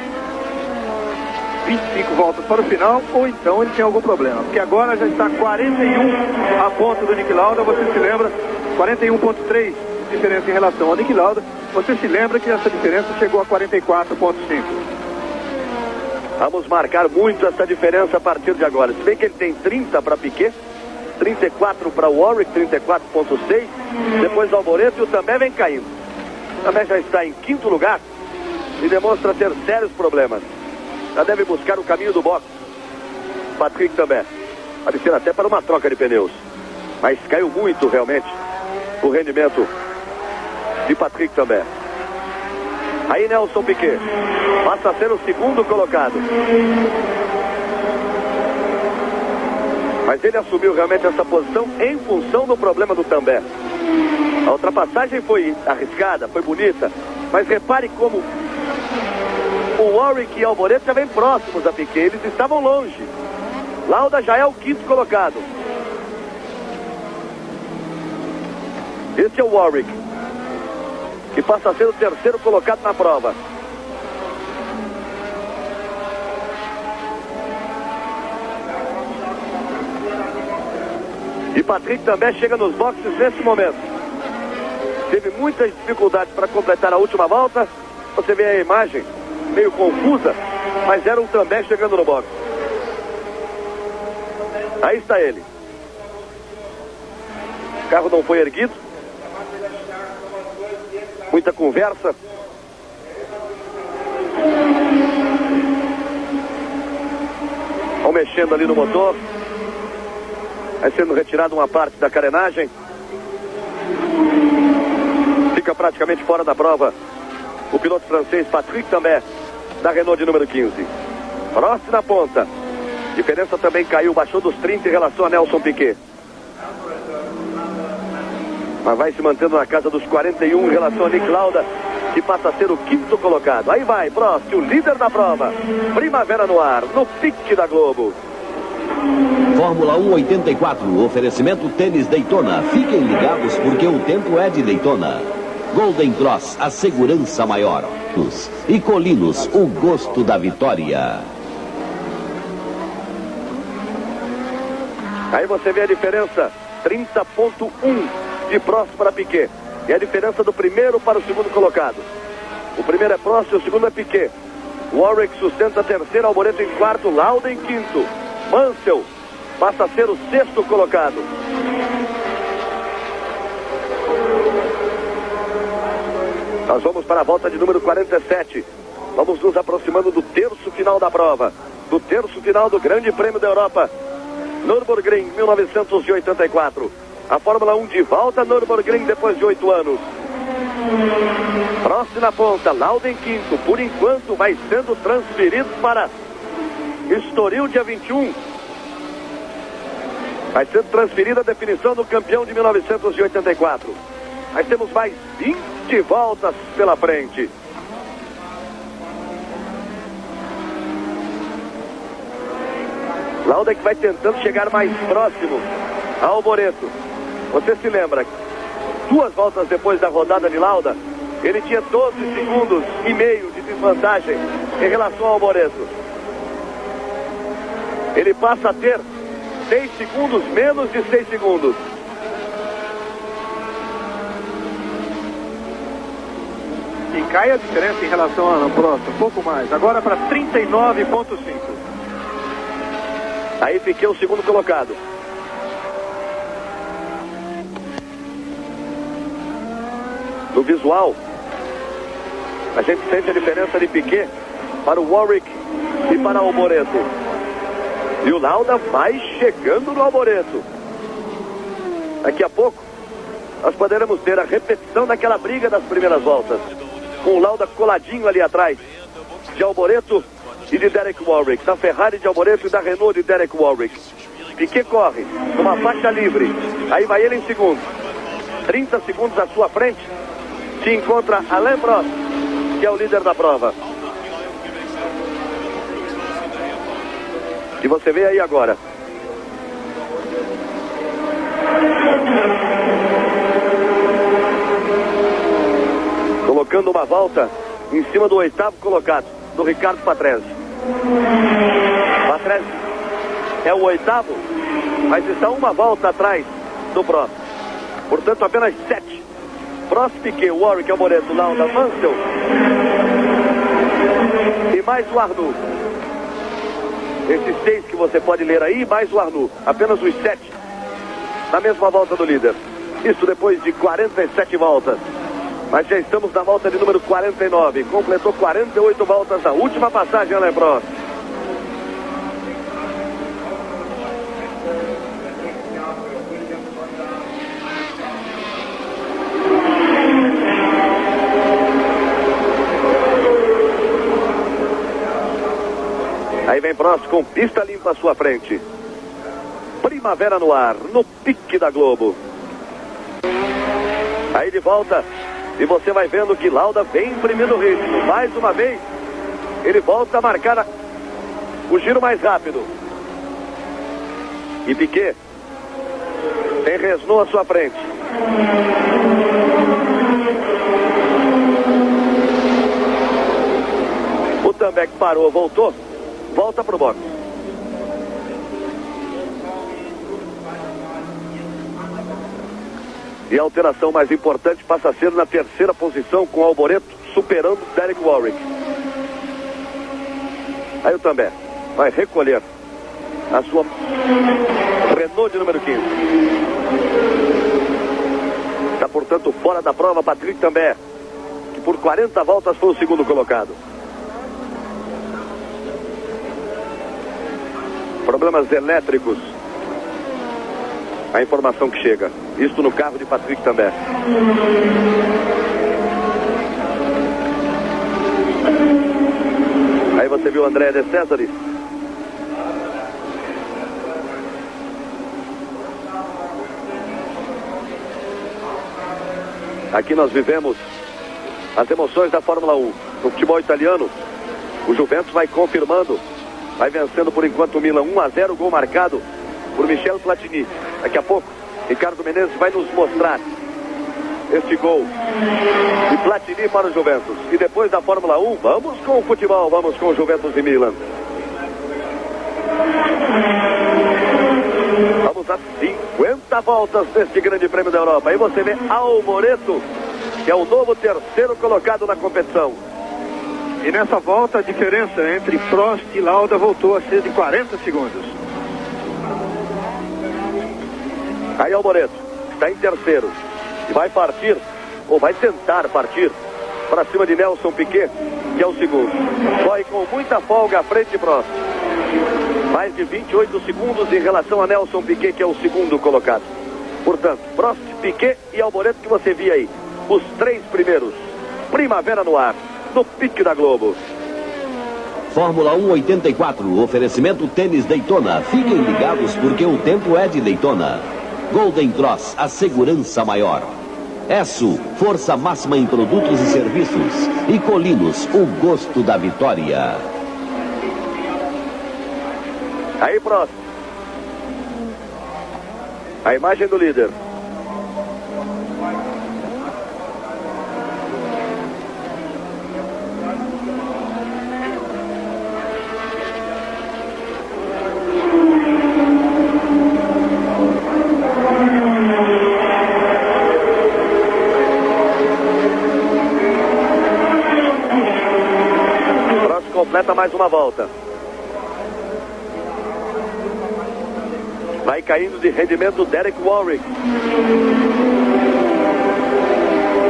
25 voltas para o final, ou então ele tem algum problema, porque agora já está 41 a ponto do Nick Lauda, você se lembra, 41.3 de diferença em relação ao Niki Lauda. Você se lembra que essa diferença chegou a 44,5. Vamos marcar muito essa diferença a partir de agora. Se bem que ele tem 30 para Piquet, 34 para Warwick, 34,6. Depois Alboreto e o Também vem caindo. Também já está em quinto lugar e demonstra ter sérios problemas. Já deve buscar o caminho do box. Patrick Também. Pode ser até para uma troca de pneus. Mas caiu muito realmente o rendimento de Patrick Também. Aí Nelson Piquet passa a ser o segundo colocado. Mas ele assumiu realmente essa posição em função do problema do Também. A ultrapassagem foi arriscada, foi bonita, mas repare como o Warwick e Alboreto já vêm próximos a Piquet. Eles estavam longe. Lauda já é o quinto colocado. Esse é o Warwick, que passa a ser o terceiro colocado na prova. E Patrick também chega nos boxes nesse momento. Teve muitas dificuldades para completar a última volta. Você vê a imagem meio confusa, mas era o Também chegando no box. Aí está ele. O carro não foi erguido. Muita conversa. Vão mexendo ali no motor. Vai sendo retirada uma parte da carenagem. Fica praticamente fora da prova o piloto francês Patrick Também, da Renault de número 15. Prost na ponta. Diferença também caiu, baixou dos 30 em relação a Nelson Piquet. Mas vai se mantendo na casa dos 41 em relação a Niki Lauda, que passa a ser o quinto colocado. Aí vai Prost, o líder da prova. Primavera no ar, no pique da Globo. Fórmula 1 84, oferecimento Tênis Daytona. Fiquem ligados porque o tempo é de Daytona. Golden Cross, a segurança maior. E Colinos, o gosto da vitória. Aí você vê a diferença, 30,1 de Prost para Piquet. E a diferença do primeiro para o segundo colocado. O primeiro é Prost, o segundo é Piquet. Warwick sustenta a terceira, Alboreto em quarto, Lauda em quinto. Mansell passa a ser o sexto colocado. Nós vamos para a volta de número 47. Vamos nos aproximando do terço final da prova. Do terço final do Grande Prêmio da Europa. Nürburgring, 1984. A Fórmula 1 de volta a Nürburgring depois de 8 anos. Prost na ponta, Lauda em quinto. Por enquanto vai sendo transferido para Estoril dia 21. Vai sendo transferida a definição do campeão de 1984. Nós temos mais 20 voltas pela frente. Lauda que vai tentando chegar mais próximo ao Alboreto. Você se lembra, 2 voltas depois da rodada de Lauda, ele tinha 12 segundos e meio de desvantagem em relação ao Alboreto. Ele passa a ter 6 segundos, menos de 6 segundos. E cai a diferença em relação ao ano próximo, um pouco mais. Agora para 39,5. Aí fiquei o segundo colocado. No visual, a gente sente a diferença de Piquet para o Warwick e para o Alboreto. E o Lauda vai chegando no Alboreto. Daqui a pouco, nós poderemos ter a repetição daquela briga das primeiras voltas. Com o Lauda coladinho ali atrás de Alboreto e de Derek Warwick. Da Ferrari de Alboreto e da Renault de Derek Warwick. Piquet corre numa faixa livre. Aí vai ele em segundo. 30 segundos à sua frente se encontra Alain Prost, que é o líder da prova. E você vê aí agora. Colocando uma volta em cima do 8º colocado, do Ricardo Patrese. Patrese é o 8º, mas está uma volta atrás do Prost. Portanto, apenas 7. Prost, Piquet, Warwick, Alboreto, Lauda, Mansell e mais o Arnoux. Esses 6 que você pode ler aí, mais o Arnoux. Apenas os 7 na mesma volta do líder. Isso depois de 47 voltas. Mas já estamos na volta de número 49. Completou 48 voltas na última passagem, Alain Prost. Aí vem Prost com pista limpa à sua frente. Primavera no ar, no pique da Globo. Aí de volta, e você vai vendo que Lauda vem imprimindo o ritmo. Mais uma vez, ele volta a marcar o giro mais rápido. E Piquet tem Renault à sua frente. O Tambeck parou, voltou. Volta para o box. E a alteração mais importante passa a ser na terceira posição, com o Alboreto superando Derek Warwick. Aí o Também vai recolher a sua Renault de número 15. Está, portanto, fora da prova Patrick Também, que por 40 voltas foi o segundo colocado. Problemas elétricos. A informação que chega. Isto no carro de Patrick também. Aí você viu André de Césares. Aqui nós vivemos as emoções da Fórmula 1. No futebol italiano, o Juventus vai confirmando. Vai vencendo por enquanto o Milan 1-0, gol marcado por Michel Platini. Daqui a pouco, Ricardo Menezes vai nos mostrar este gol de Platini para o Juventus. E depois da Fórmula 1, vamos com o futebol, vamos com o Juventus e Milan. Vamos a 50 voltas neste Grande Prêmio da Europa. Aí você vê Alboreto, que é o novo terceiro colocado na competição. E nessa volta a diferença entre Prost e Lauda voltou a ser de 40 segundos. Aí Alboreto está em terceiro e vai partir, ou vai tentar partir, para cima de Nelson Piquet, que é o segundo. Corre com muita folga à frente de Prost. Mais de 28 segundos em relação a Nelson Piquet, que é o segundo colocado. Portanto, Prost, Piquet e Alboreto que você via aí. Os 3 primeiros. Primavera no ar, no pique da Globo. Fórmula 1 84, oferecimento Tênis Daytona. Fiquem ligados porque o tempo é de Daytona. Golden Cross, a segurança maior. Esso, força máxima em produtos e serviços. E Colinos, o gosto da vitória. Aí Prost. A imagem do líder. Completa mais uma volta. Vai caindo de rendimento Derek Warwick,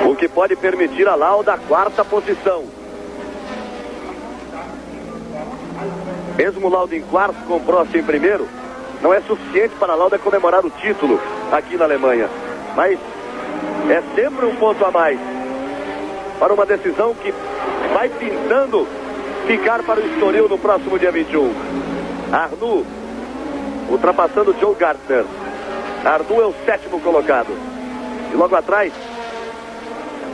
o que pode permitir a Lauda a 4ª posição. Mesmo o Lauda em 4º com o Prost em primeiro, não é suficiente para a Lauda comemorar o título aqui na Alemanha. Mas é sempre um ponto a mais para uma decisão que vai pintando ficar para o Estoril no próximo dia 21. Arnoux ultrapassando Joe Gartner. Arnoux é o 7º colocado. E logo atrás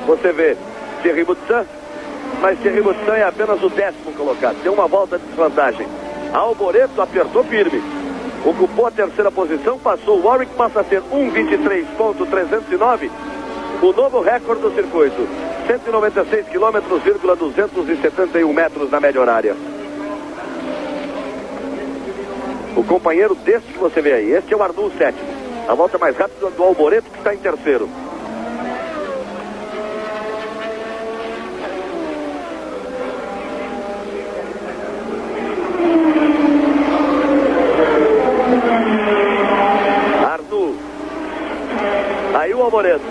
você vê Thierry Boutsen, mas Thierry Boutsen é apenas o 10º colocado. Tem uma volta de desvantagem. Alboreto apertou firme, ocupou a 3ª posição, passou. O Warwick passa a ser 1:23.309, o novo recorde do circuito. 196 quilômetros, 271 metros na média horária. O companheiro deste que você vê aí, este é o Arnoux, 7º. A volta mais rápida do Alboreto, que está em terceiro. Alboreto.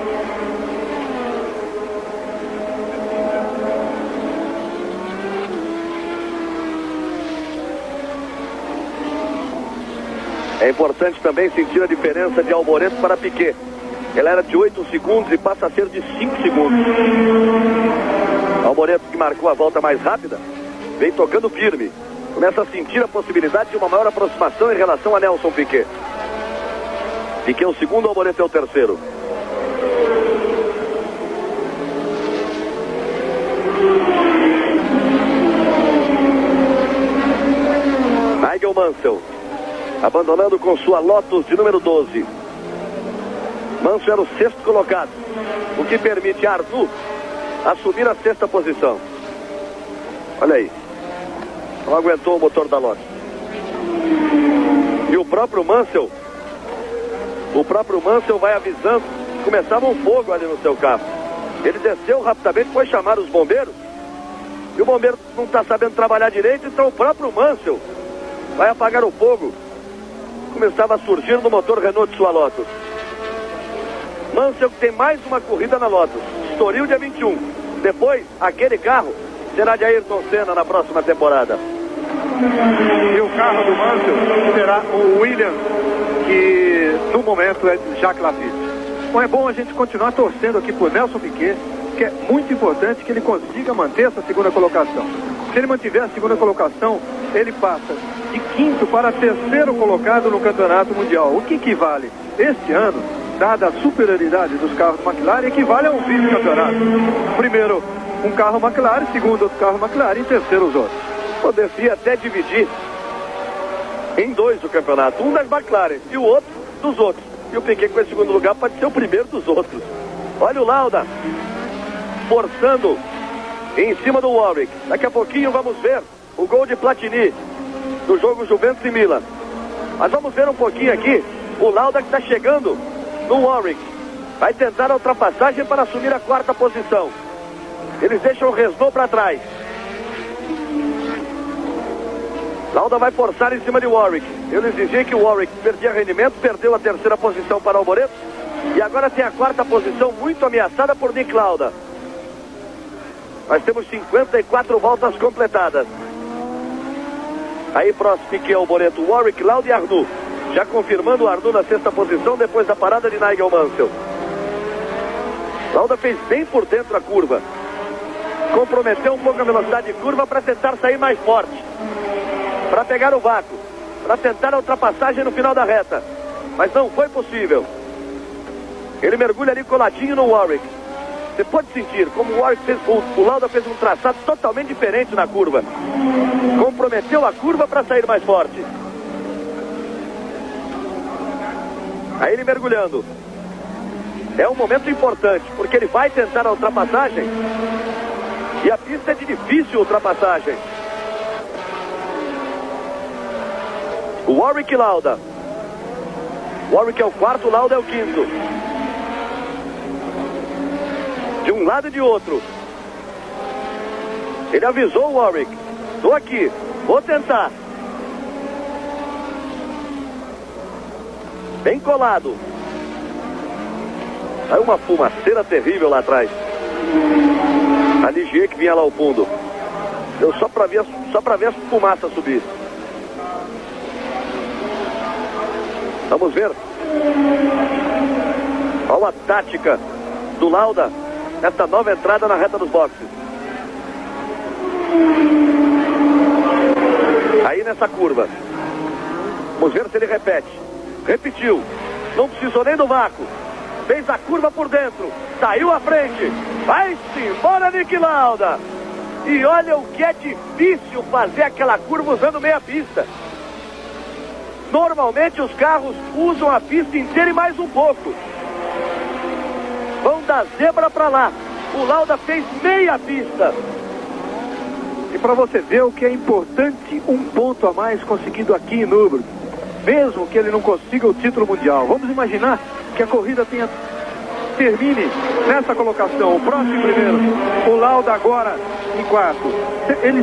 É importante também sentir a diferença de Alboreto para Piquet. Ela era de 8 segundos e passa a ser de 5 segundos. Alboreto, que marcou a volta mais rápida, vem tocando firme. Começa a sentir a possibilidade de uma maior aproximação em relação a Nelson Piquet. Piquet é o segundo, Alboreto é o terceiro. Nigel Mansell, abandonando com sua Lotus de número 12. Mansell era o sexto colocado, o que permite a Arnoux assumir a sexta posição. Olha aí, não aguentou o motor da Lotus. E o próprio Mansell vai avisando que começava um fogo ali no seu carro. Ele desceu rapidamente, foi chamar os bombeiros, e o bombeiro não está sabendo trabalhar direito, então o próprio Mansell vai apagar o fogo. Começava a surgir no motor Renault de sua Lotus. Mansell que tem mais uma corrida na Lotus, Estoril dia 21. Depois, aquele carro será de Ayrton Senna na próxima temporada. E o carro do Mansell será o Williams, que no momento é de Jacques Lafitte. Bom, é bom a gente continuar torcendo aqui por Nelson Piquet, que é muito importante que ele consiga manter essa segunda colocação. Se ele mantiver a segunda colocação, ele passa de quinto para terceiro colocado no campeonato mundial, o que equivale, este ano, dada a superioridade dos carros McLaren, equivale a um vice-campeonato. Primeiro um carro McLaren, segundo outro carro McLaren e terceiro os outros. Poderia até dividir em dois o campeonato, um das McLaren e o outro dos outros. E o Piquet com esse segundo lugar pode ser o primeiro dos outros. Olha o Lauda forçando em cima do Warwick. Daqui a pouquinho vamos ver o gol de Platini do jogo Juventus e Milan. Mas vamos ver um pouquinho aqui o Lauda que está chegando no Warwick. Vai tentar a ultrapassagem para assumir a quarta posição. Eles deixam o Renault para trás. Lauda vai forçar em cima de Warwick. Eu lhes dizia que o Warwick perdia rendimento, perdeu a terceira posição para Alboreto e agora tem a quarta posição muito ameaçada por Nick Lauda. Nós temos 54 voltas completadas. Aí próximo Piquet, Alboreto, Warwick, Lauda e Arnoux. Já confirmando o Arnoux na sexta posição depois da parada de Nigel Mansell. Lauda fez bem por dentro a curva. Comprometeu um pouco a velocidade de curva para tentar sair mais forte. Para pegar o vácuo. Para tentar a ultrapassagem no final da reta. Mas não foi possível. Ele mergulha ali coladinho no Warwick. Você pode sentir como o Warwick fez, o Lauda fez um traçado totalmente diferente na curva. Comprometeu a curva para sair mais forte. Aí ele mergulhando. É um momento importante, porque ele vai tentar a ultrapassagem. E a pista é de difícil ultrapassagem. O Warwick e Lauda. Warwick é o quarto, Lauda é o quinto. De um lado e de outro. Ele avisou o Warwick. Tô aqui, vou tentar. Bem colado. Aí uma fumaceira terrível lá atrás. A Ligier que vinha lá ao fundo. Deu só pra ver a fumaça subir. Vamos ver. Olha a tática do Lauda nesta nova entrada na reta dos boxes. Aí nessa curva. Vamos ver se ele repete. Repetiu. Não precisou nem do vácuo. Fez a curva por dentro. Saiu à frente. Vai-se embora, Nick Lauda. E olha o que é difícil fazer aquela curva usando meia pista. Normalmente os carros usam a pista inteira e mais um pouco. Vão da zebra para lá. O Lauda fez meia pista. E para você ver o que é importante, um ponto a mais conseguido aqui em Nürburgring. Mesmo que ele não consiga o título mundial. Vamos imaginar que a corrida termine nessa colocação. O próximo primeiro, o Lauda agora em quarto. Ele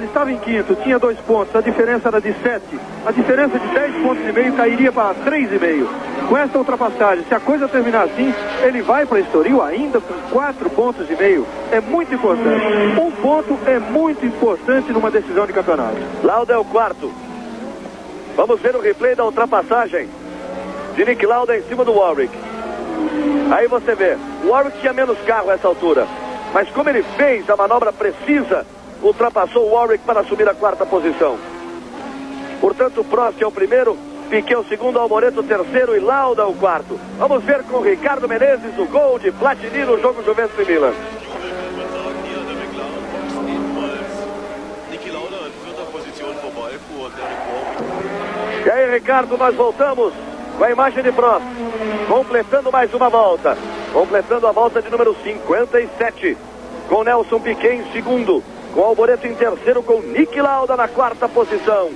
estava em quinto, tinha 2 pontos, a diferença era de 7. A diferença de 10 pontos e meio cairia para 3,5. Com essa ultrapassagem, se a coisa terminar assim, ele vai para Estoril ainda com 4 pontos e meio. É muito importante. 1 ponto é muito importante numa decisão de campeonato. Lauda é o quarto. Vamos ver o replay da ultrapassagem de Nick Lauda em cima do Warwick. Aí você vê, o Warwick tinha menos carro a essa altura, mas como ele fez a manobra precisa, ultrapassou o Warwick para assumir a 4ª posição. Portanto, Prost é o primeiro, Piquet o segundo, Alboreto o terceiro e Lauda o quarto. Vamos ver com Ricardo Menezes o gol de Platini no jogo Juventus e Milan. E aí, Ricardo, nós voltamos com a imagem de Prost, completando mais uma volta, completando a volta de número 57, com Nelson Piquet em segundo, com Alboreto em terceiro, com Nick Lauda na 4ª posição.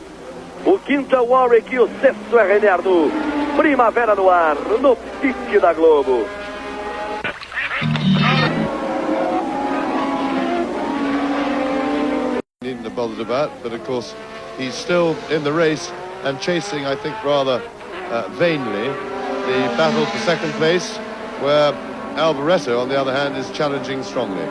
O quinto é o Warwick e o sexto é René Arnoux. Primavera no ar, no pique da Globo. Needn't have bothered about, but of course he's still in the race and chasing, I think, rather vainly the battle for second place, where Alboreto, on the other hand, is challenging strongly.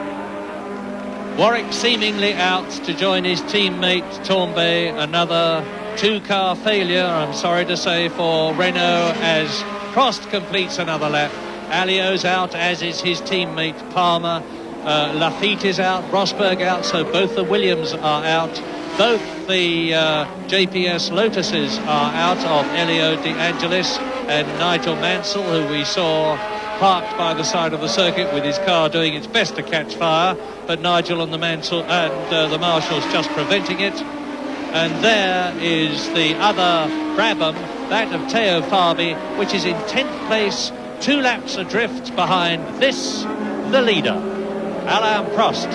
Warwick seemingly out to join his teammate Torbay. Another 2-car failure, I'm sorry to say, for Renault as Prost completes another lap. Alio's out, as is his teammate Palmer. Lafitte is out, Rosberg out, so both the Williams are out. Both the JPS Lotuses are out of Elio De Angelis and Nigel Mansell, who we saw parked by the side of the circuit with his car doing its best to catch fire, but Nigel and the Mansell and the Marshals just preventing it. And there is the other Brabham, that of Theo Fabi, which is in 10th place, 2 laps adrift behind this, the leader, Alain Prost.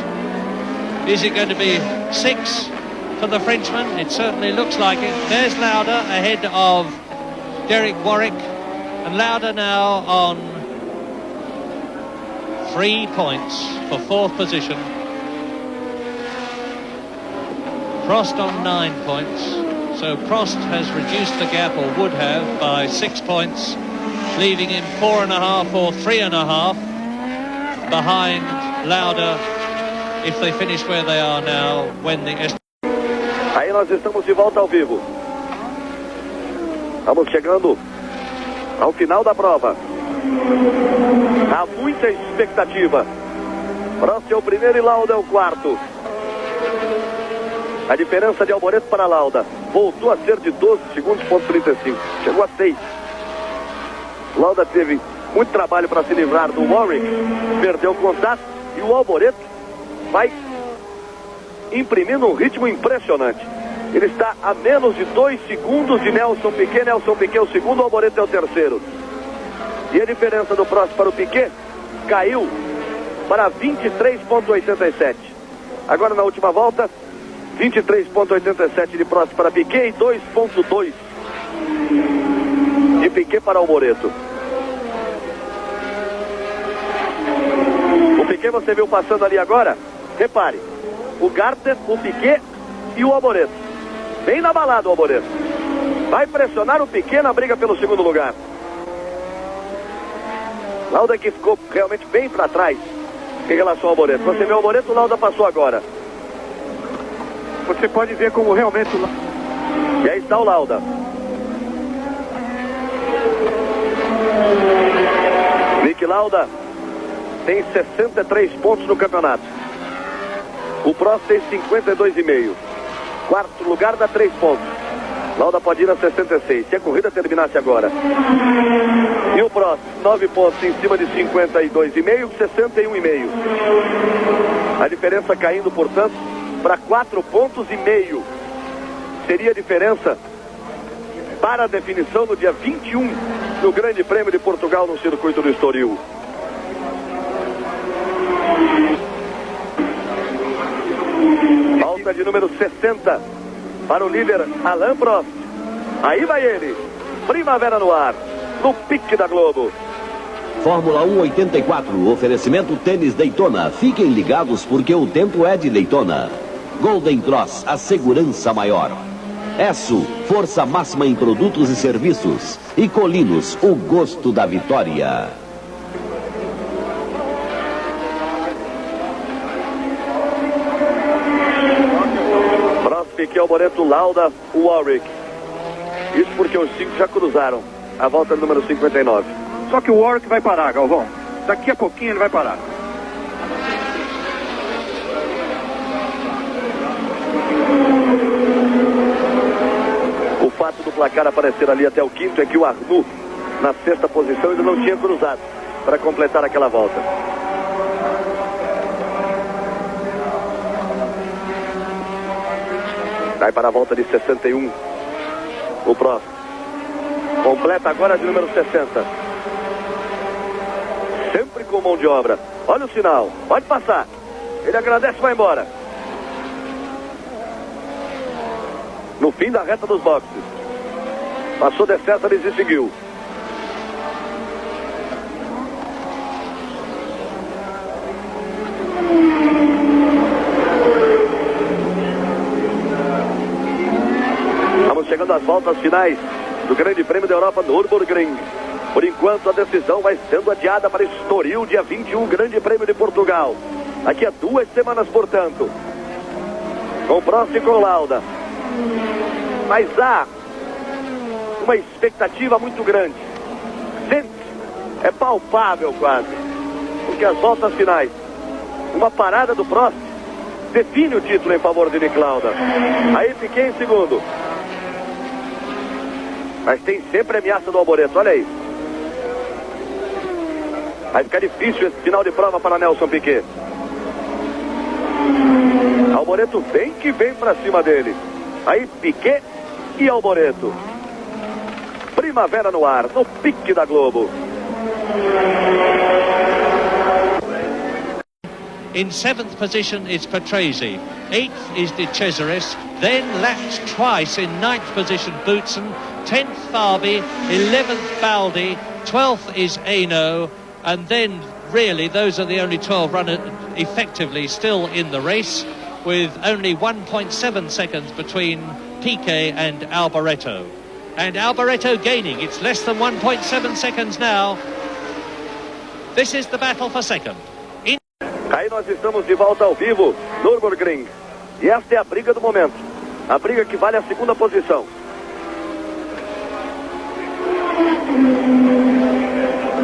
Is it going to be 6 for the Frenchman? It certainly looks like it. There's Lauda ahead of Derek Warwick, and Lauda now on 3 points for 4th position. Prost on 9 points, so Prost has reduced the gap, or would have, by 6 points, leaving him 4.5 or 3.5 behind Lauda if they finish where they are now when the... Aí nós estamos de volta ao vivo. Estamos chegando ao final da prova. Há muita expectativa. Prost é o primeiro e Lauda é o quarto. A diferença de Alboreto para Lauda voltou a ser de 12 segundos, ponto 35. Chegou a 6. Lauda teve muito trabalho para se livrar do Warwick, perdeu o contato e o Alboreto vai imprimindo um ritmo impressionante. Ele está a menos de 2 segundos de Nelson Piquet. Nelson Piquet é o segundo, o Alboreto é o terceiro. E a diferença do Prost para o Piquet caiu para 23,87. Agora na última volta, 23,87 de Prost para Piquet e 2,2 de Piquet para Alboreto. O Piquet você viu passando ali agora? Repare, o Gartner, o Piquet e o Alboreto. Bem na balada o Alboreto. Vai pressionar o Piquet na briga pelo segundo lugar. Lauda que ficou realmente bem para trás em relação ao Alboreto. Você vê o Alboreto, o Lauda passou agora. Você pode ver como realmente... E aí está o Lauda. Nick Lauda tem 63 pontos no campeonato. O Prost tem 52,5. Quarto lugar dá 3 pontos. Lauda pode ir a 66, se a corrida terminasse agora. E o Prost, 9 pontos em cima de 52,5, 61,5. A diferença caindo, portanto, para 4,5 pontos. Seria a diferença para a definição no dia 21 no Grande Prêmio de Portugal no circuito do Estoril. Volta de número 60 para o líder Alain Prost. Aí vai ele, Primavera no ar, no pique da Globo. Fórmula 1 84, oferecimento Tênis Daytona. Fiquem ligados porque o tempo é de Daytona. Golden Cross, a segurança maior. Esso, força máxima em produtos e serviços. E Colinos, o gosto da vitória. Piquet, Alboreto, Lauda, Warwick. Isso porque os 5 já cruzaram a volta número 59. Só que o Warwick vai parar, Galvão. Daqui a pouquinho ele vai parar. O fato do placar aparecer ali até o quinto é que o Arnoux, na sexta posição, ainda não tinha cruzado para completar aquela volta. Vai para a volta de 61. O próximo. Completa agora de número 60. Sempre com mão de obra. Olha o sinal. Pode passar. Ele agradece e vai embora. No fim da reta dos boxes. Passou de Césares e seguiu. Chegando às voltas finais do Grande Prêmio da Europa no Nürburgring. Por enquanto a decisão vai sendo adiada para Estoril, dia 21, Grande Prêmio de Portugal. Daqui a 2 semanas, portanto. Com Prost e com Lauda. Mas há uma expectativa muito grande. Sente, é palpável quase. Porque as voltas finais, uma parada do Prost define o título em favor de Nick Lauda. Aí Piquet em segundo. Mas tem sempre a ameaça do Alboreto, olha aí. Vai ficar difícil esse final de prova para Nelson Piquet. Alboreto vem que vem para cima dele. Aí Piquet e Alboreto. Primavera no ar, no pique da Globo. In 7th position is Patrese. 8th is De Cesaris. Then lapped twice in 9th position Boutsen. 10th Farby. 11th Baldi. 12th is Aino. And then really those are the only 12 runners effectively still in the race, with only 1.7 seconds between Piquet and Alboreto. And Alboreto gaining. It's less than 1.7 seconds now. This is the battle for second. Aí nós estamos de volta ao vivo, Nürburgring. E esta é a briga do momento. A briga que vale a segunda posição.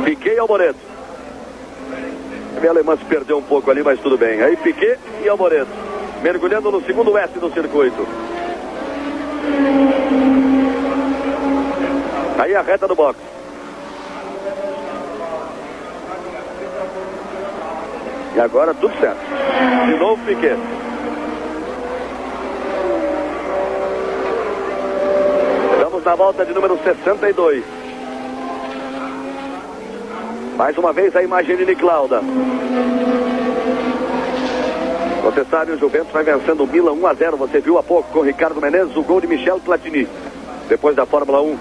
Piquet e Alboreto. O alemão se perdeu um pouco ali, mas tudo bem. Aí Piquet e Alboreto. Mergulhando no segundo S do circuito. Aí a reta do box. E agora tudo certo. De novo Piquet. Estamos na volta de número 62. Mais uma vez a imagem de Nick Lauda. Você sabe, o Juventus vai vencendo o Milan 1-0. Você viu há pouco com o Ricardo Menezes o gol de Michel Platini. Depois da Fórmula 1,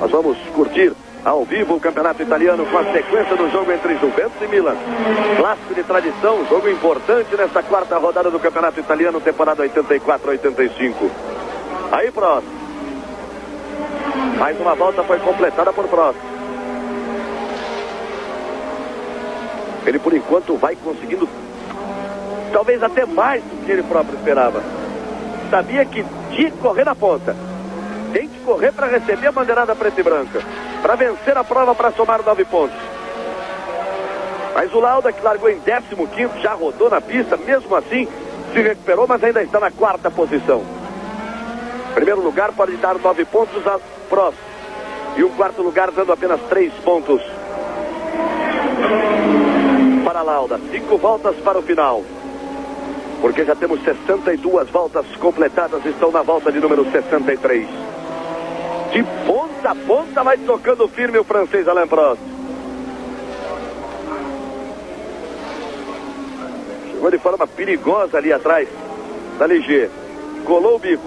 nós vamos curtir ao vivo o campeonato italiano com a sequência do jogo entre Juventus e Milan. Clássico de tradição, jogo importante nesta quarta rodada do campeonato italiano, temporada 84-85. Aí Prost. Mais uma volta foi completada por Prost. Ele por enquanto vai conseguindo talvez até mais do que ele próprio esperava. Sabia que tinha que correr na ponta. Tem que correr para receber a bandeirada preta e branca, para vencer a prova, para somar 9 pontos. Mas o Lauda, que largou em 15º, já rodou na pista, mesmo assim se recuperou, mas ainda está na 4ª posição. Primeiro lugar pode dar 9 pontos a Prost, e o 4º lugar dando apenas 3 pontos para Lauda. 5 voltas para o final, porque já temos 62 voltas completadas. Estão na volta de número 63. De ponta a ponta vai tocando firme o francês Alain Prost. Chegou de forma perigosa ali atrás da Ligier. Colou o bico.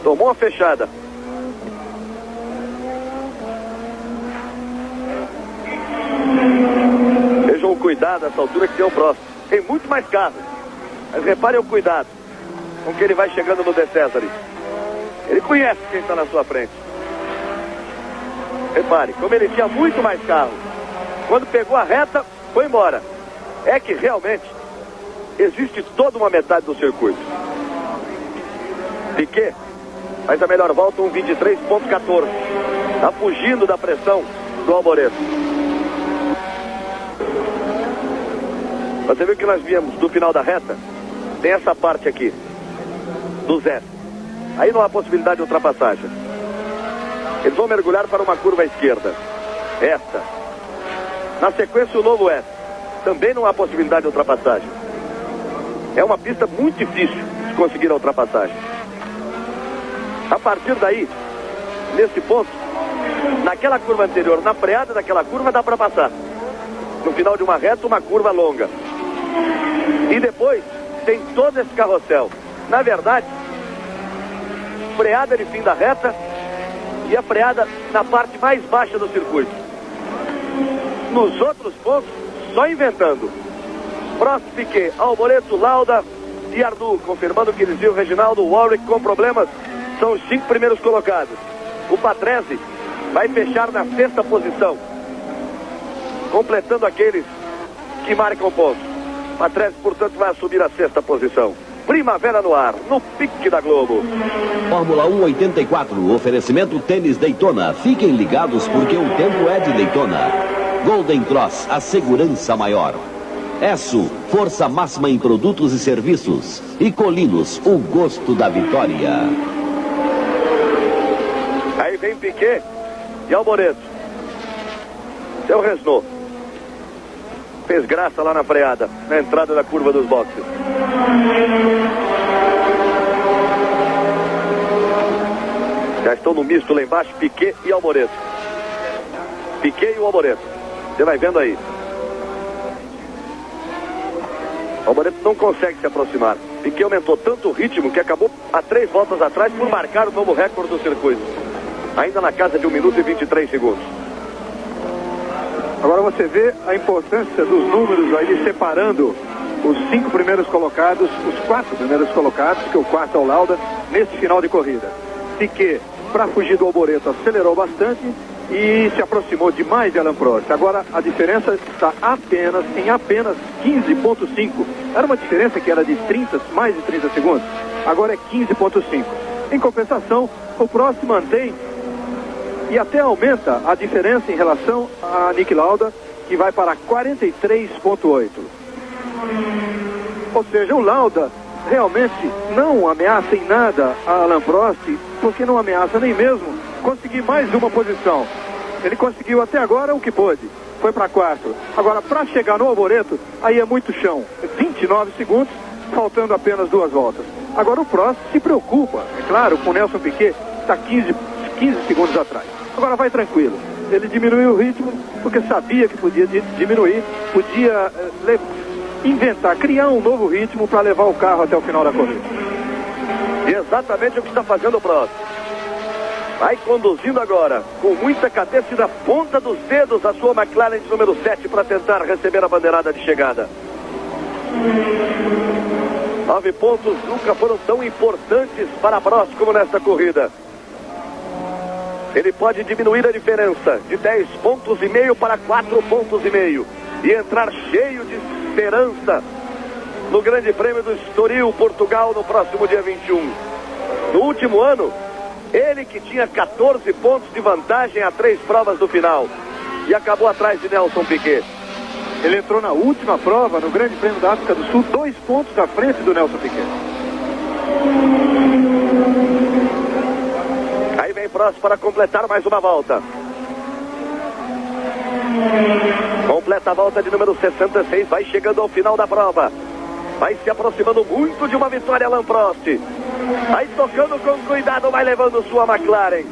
Tomou uma fechada. deixou um cuidado nessa altura que deu o próximo. Tem muito mais carros. Mas reparem o cuidado com que ele vai chegando no De Césare. Ele conhece quem está na sua frente. Repare, como ele tinha muito mais carro. Quando pegou a reta, foi embora. É que realmente existe toda uma metade do circuito. Piquet faz a melhor volta, 1:23.14. Está fugindo da pressão do Alboreto. Você viu que nós viemos do final da reta? Tem essa parte aqui do Zé. Aí não há possibilidade de ultrapassagem. Eles vão mergulhar para uma curva à esquerda. Esta. Na sequência, o novo S. Também não há possibilidade de ultrapassagem. É uma pista muito difícil de conseguir a ultrapassagem. A partir daí, nesse ponto, naquela curva anterior, na freada daquela curva, dá para passar. No final de uma reta, uma curva longa. E depois, tem todo esse carrossel. Na verdade, freada de fim da reta e a freada na parte mais baixa do circuito. Nos outros pontos, só inventando. Prost, Piquet, Alboreto, Lauda e Arnoux, confirmando que eles viram Reginaldo, Warwick com problemas, são os 5 primeiros colocados. O Patrese vai fechar na 6ª posição, completando aqueles que marcam pontos. Patrese, portanto, vai assumir a 6ª posição. Primavera no ar, no pique da Globo. Fórmula 1 84, oferecimento Tênis Daytona. Fiquem ligados porque o tempo é de Daytona. Golden Cross, a segurança maior. Esso, força máxima em produtos e serviços. E Colinos, o gosto da vitória. Aí vem Piquet e Alboreto. Seu Renault fez graça lá na freada, na entrada da curva dos boxes. Já estão no misto lá embaixo, Piquet e Alboreto. Piquet e o Alboreto. Você vai vendo aí. O Alboreto não consegue se aproximar. Piquet aumentou tanto o ritmo que acabou a 3 voltas atrás por marcar o novo recorde do circuito. Ainda na casa de 1 minuto e 23 segundos. Agora você vê a importância dos números aí separando os 5 primeiros colocados, os 4 primeiros colocados, que o quarto é o Lauda, nesse final de corrida. Piquet, para fugir do Alboreto, acelerou bastante e se aproximou demais de Alain Prost. Agora a diferença está em apenas 15,5. Era uma diferença que era de 30, mais de 30 segundos. Agora é 15,5. Em compensação, o Prost mantém e até aumenta a diferença em relação a Niki Lauda, que vai para 43,8. Ou seja, o Lauda realmente não ameaça em nada a Alain Prost, porque não ameaça nem mesmo conseguir mais uma posição. Ele conseguiu até agora o que pôde, foi para 4. Agora, para chegar no Alboreto, aí é muito chão. 29 segundos, faltando apenas 2 voltas. Agora o Prost se preocupa, é claro, com o Nelson Piquet, está 15 segundos atrás. Agora vai tranquilo. Ele diminuiu o ritmo porque sabia que podia diminuir, podia inventar, criar um novo ritmo para levar o carro até o final da corrida. E exatamente o que está fazendo o Prost. Vai conduzindo agora, com muita cabeça e na ponta dos dedos, a sua McLaren de número 7 para tentar receber a bandeirada de chegada. 9 pontos nunca foram tão importantes para Prost como nesta corrida. Ele pode diminuir a diferença de 10,5 pontos para 4,5 pontos e entrar cheio de esperança no Grande Prêmio do Estoril, Portugal, no próximo dia 21. No último ano, ele que tinha 14 pontos de vantagem a 3 provas do final e acabou atrás de Nelson Piquet. Ele entrou na última prova, no Grande Prêmio da África do Sul, 2 pontos à frente do Nelson Piquet. Aí vem Prost para completar mais uma volta. Completa a volta de número 66, vai chegando ao final da prova. Vai se aproximando muito de uma vitória, Alain Prost. Vai tocando com cuidado, vai levando sua McLaren.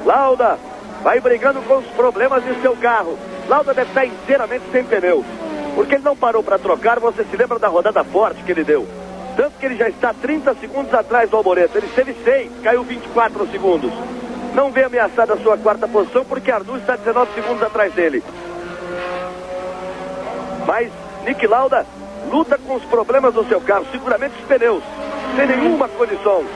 Lauda vai brigando com os problemas de seu carro. Lauda deve estar inteiramente sem pneu, porque ele não parou para trocar. Você se lembra da rodada forte que ele deu? Tanto que ele já está 30 segundos atrás do Alboreto. Ele teve 6, caiu 24 segundos. Não vê ameaçada a sua 4ª posição, porque Arnoux está 19 segundos atrás dele. Mas Niki Lauda luta com os problemas do seu carro, seguramente os pneus, sem nenhuma condição,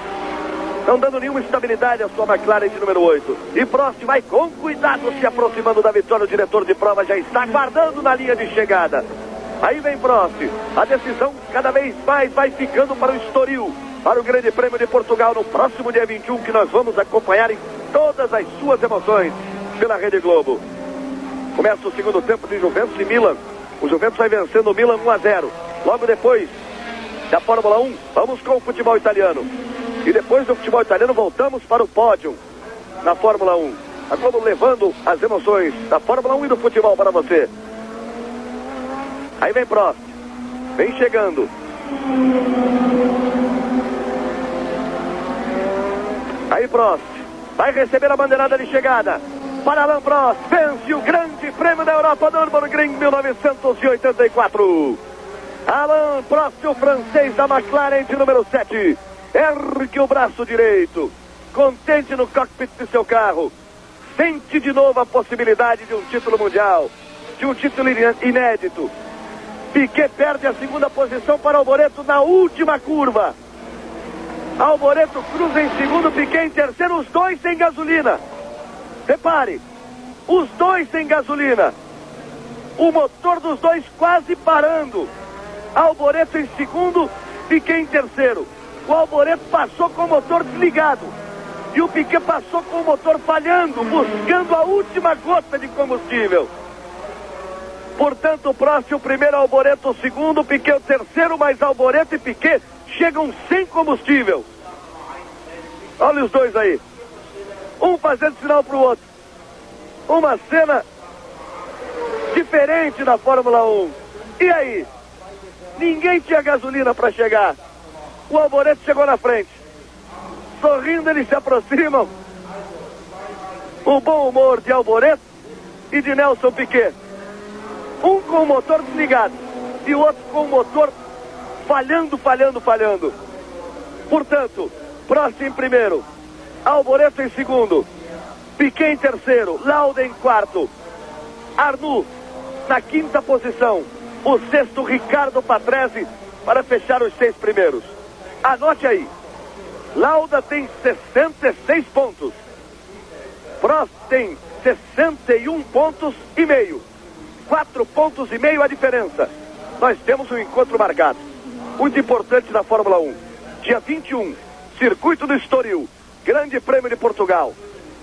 não dando nenhuma estabilidade à sua McLaren de número 8. E Prost vai com cuidado se aproximando da vitória. O diretor de prova já está guardando na linha de chegada. Aí vem Prost. A decisão cada vez mais vai ficando para o Estoril, para o Grande Prêmio de Portugal no próximo dia 21, que nós vamos acompanhar em todas as suas emoções pela Rede Globo. Começa o segundo tempo de Juventus e Milan. O Juventus vai vencendo o Milan 1-0. Logo depois da Fórmula 1, vamos com o futebol italiano. E depois do futebol italiano, voltamos para o pódio na Fórmula 1. A Globo levando as emoções da Fórmula 1 e do futebol para você. Aí vem Prost. Vem chegando. Aí Prost. Vai receber a bandeirada de chegada. Para Alain Prost. Vence o Grande Prêmio da Europa do Nürburgring 1984. Alain Prost, o francês da McLaren de número 7. Ergue o braço direito, contente no cockpit de seu carro. Sente de novo a possibilidade de um título mundial, de um título inédito. Piquet perde a segunda posição para Alboreto na última curva. Alboreto cruza em segundo, Piquet em terceiro, os dois sem gasolina. Repare, os dois sem gasolina. O motor dos dois quase parando. Alboreto em segundo, Piquet em terceiro. O Alboreto passou com o motor desligado e o Piquet passou com o motor falhando, buscando a última gota de combustível. Portanto, o Prost o primeiro, Alboreto o segundo, Piquet o terceiro, mas Alboreto e Piquet chegam sem combustível. Olha os dois aí, um fazendo sinal para o outro. Uma cena diferente na Fórmula 1. E aí? Ninguém tinha gasolina para chegar. O Alboreto chegou na frente. Sorrindo, eles se aproximam. O bom humor de Alboreto e de Nelson Piquet. Um com o motor desligado e o outro com o motor falhando. Portanto, Prost em primeiro, Alboreto em segundo, Piquet em terceiro, Lauda em quarto, Arnoux na quinta posição, o sexto Riccardo Patrese para fechar os 6 primeiros. Anote aí, Lauda tem 66 pontos, Prost tem 61 pontos e meio, 4 pontos e meio a diferença. Nós temos um encontro marcado, muito importante na Fórmula 1, dia 21, Circuito do Estoril, Grande Prêmio de Portugal,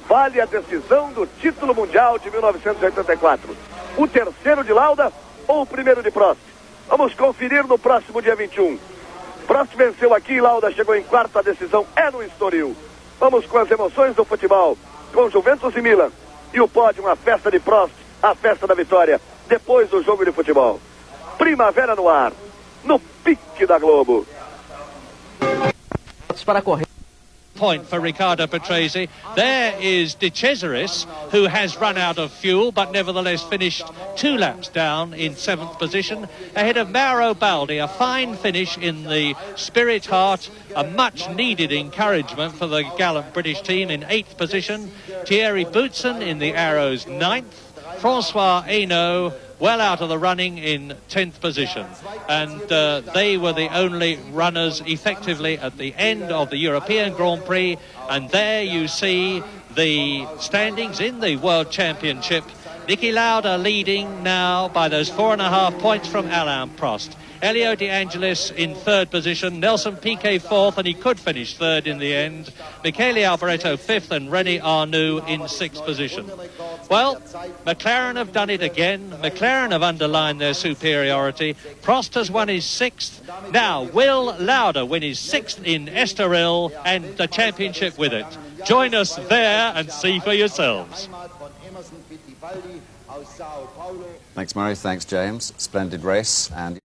vale a decisão do título mundial de 1984, o terceiro de Lauda ou o primeiro de Prost. Vamos conferir no próximo dia 21. Prost venceu aqui, Lauda chegou em quarto, a decisão é no Estoril. Vamos com as emoções do futebol, com Juventus e Milan. E o pódio, a festa de Prost, a festa da vitória, depois do jogo de futebol. Primavera no ar, no pique da Globo. Para correr. Point for Riccardo Patrese. There is De Cesaris, who has run out of fuel, but nevertheless finished 2 laps down in 7th position, ahead of Mauro Baldi. A fine finish in the Spirit Heart, a much-needed encouragement for the gallant British team in 8th position. Thierry Boutsen in the Arrows 9th. Francois Hainaut well out of the running in 10th position, and they were the only runners effectively at the end of the European Grand Prix. And there you see the standings in the World Championship. Niki Lauda leading now by those 4.5 points from Alain Prost. Elio De Angelis in 3rd position, Nelson Piquet 4th, and he could finish 3rd in the end. Michele Alboreto 5th, and René Arnoux in 6th position. Well, McLaren have done it again. McLaren have underlined their superiority. Prost has won his 6th. Now, will Lauda win his 6th in Estoril and the championship with it? Join us there and see for yourselves. Thanks, Murray. Thanks, James. Splendid race. And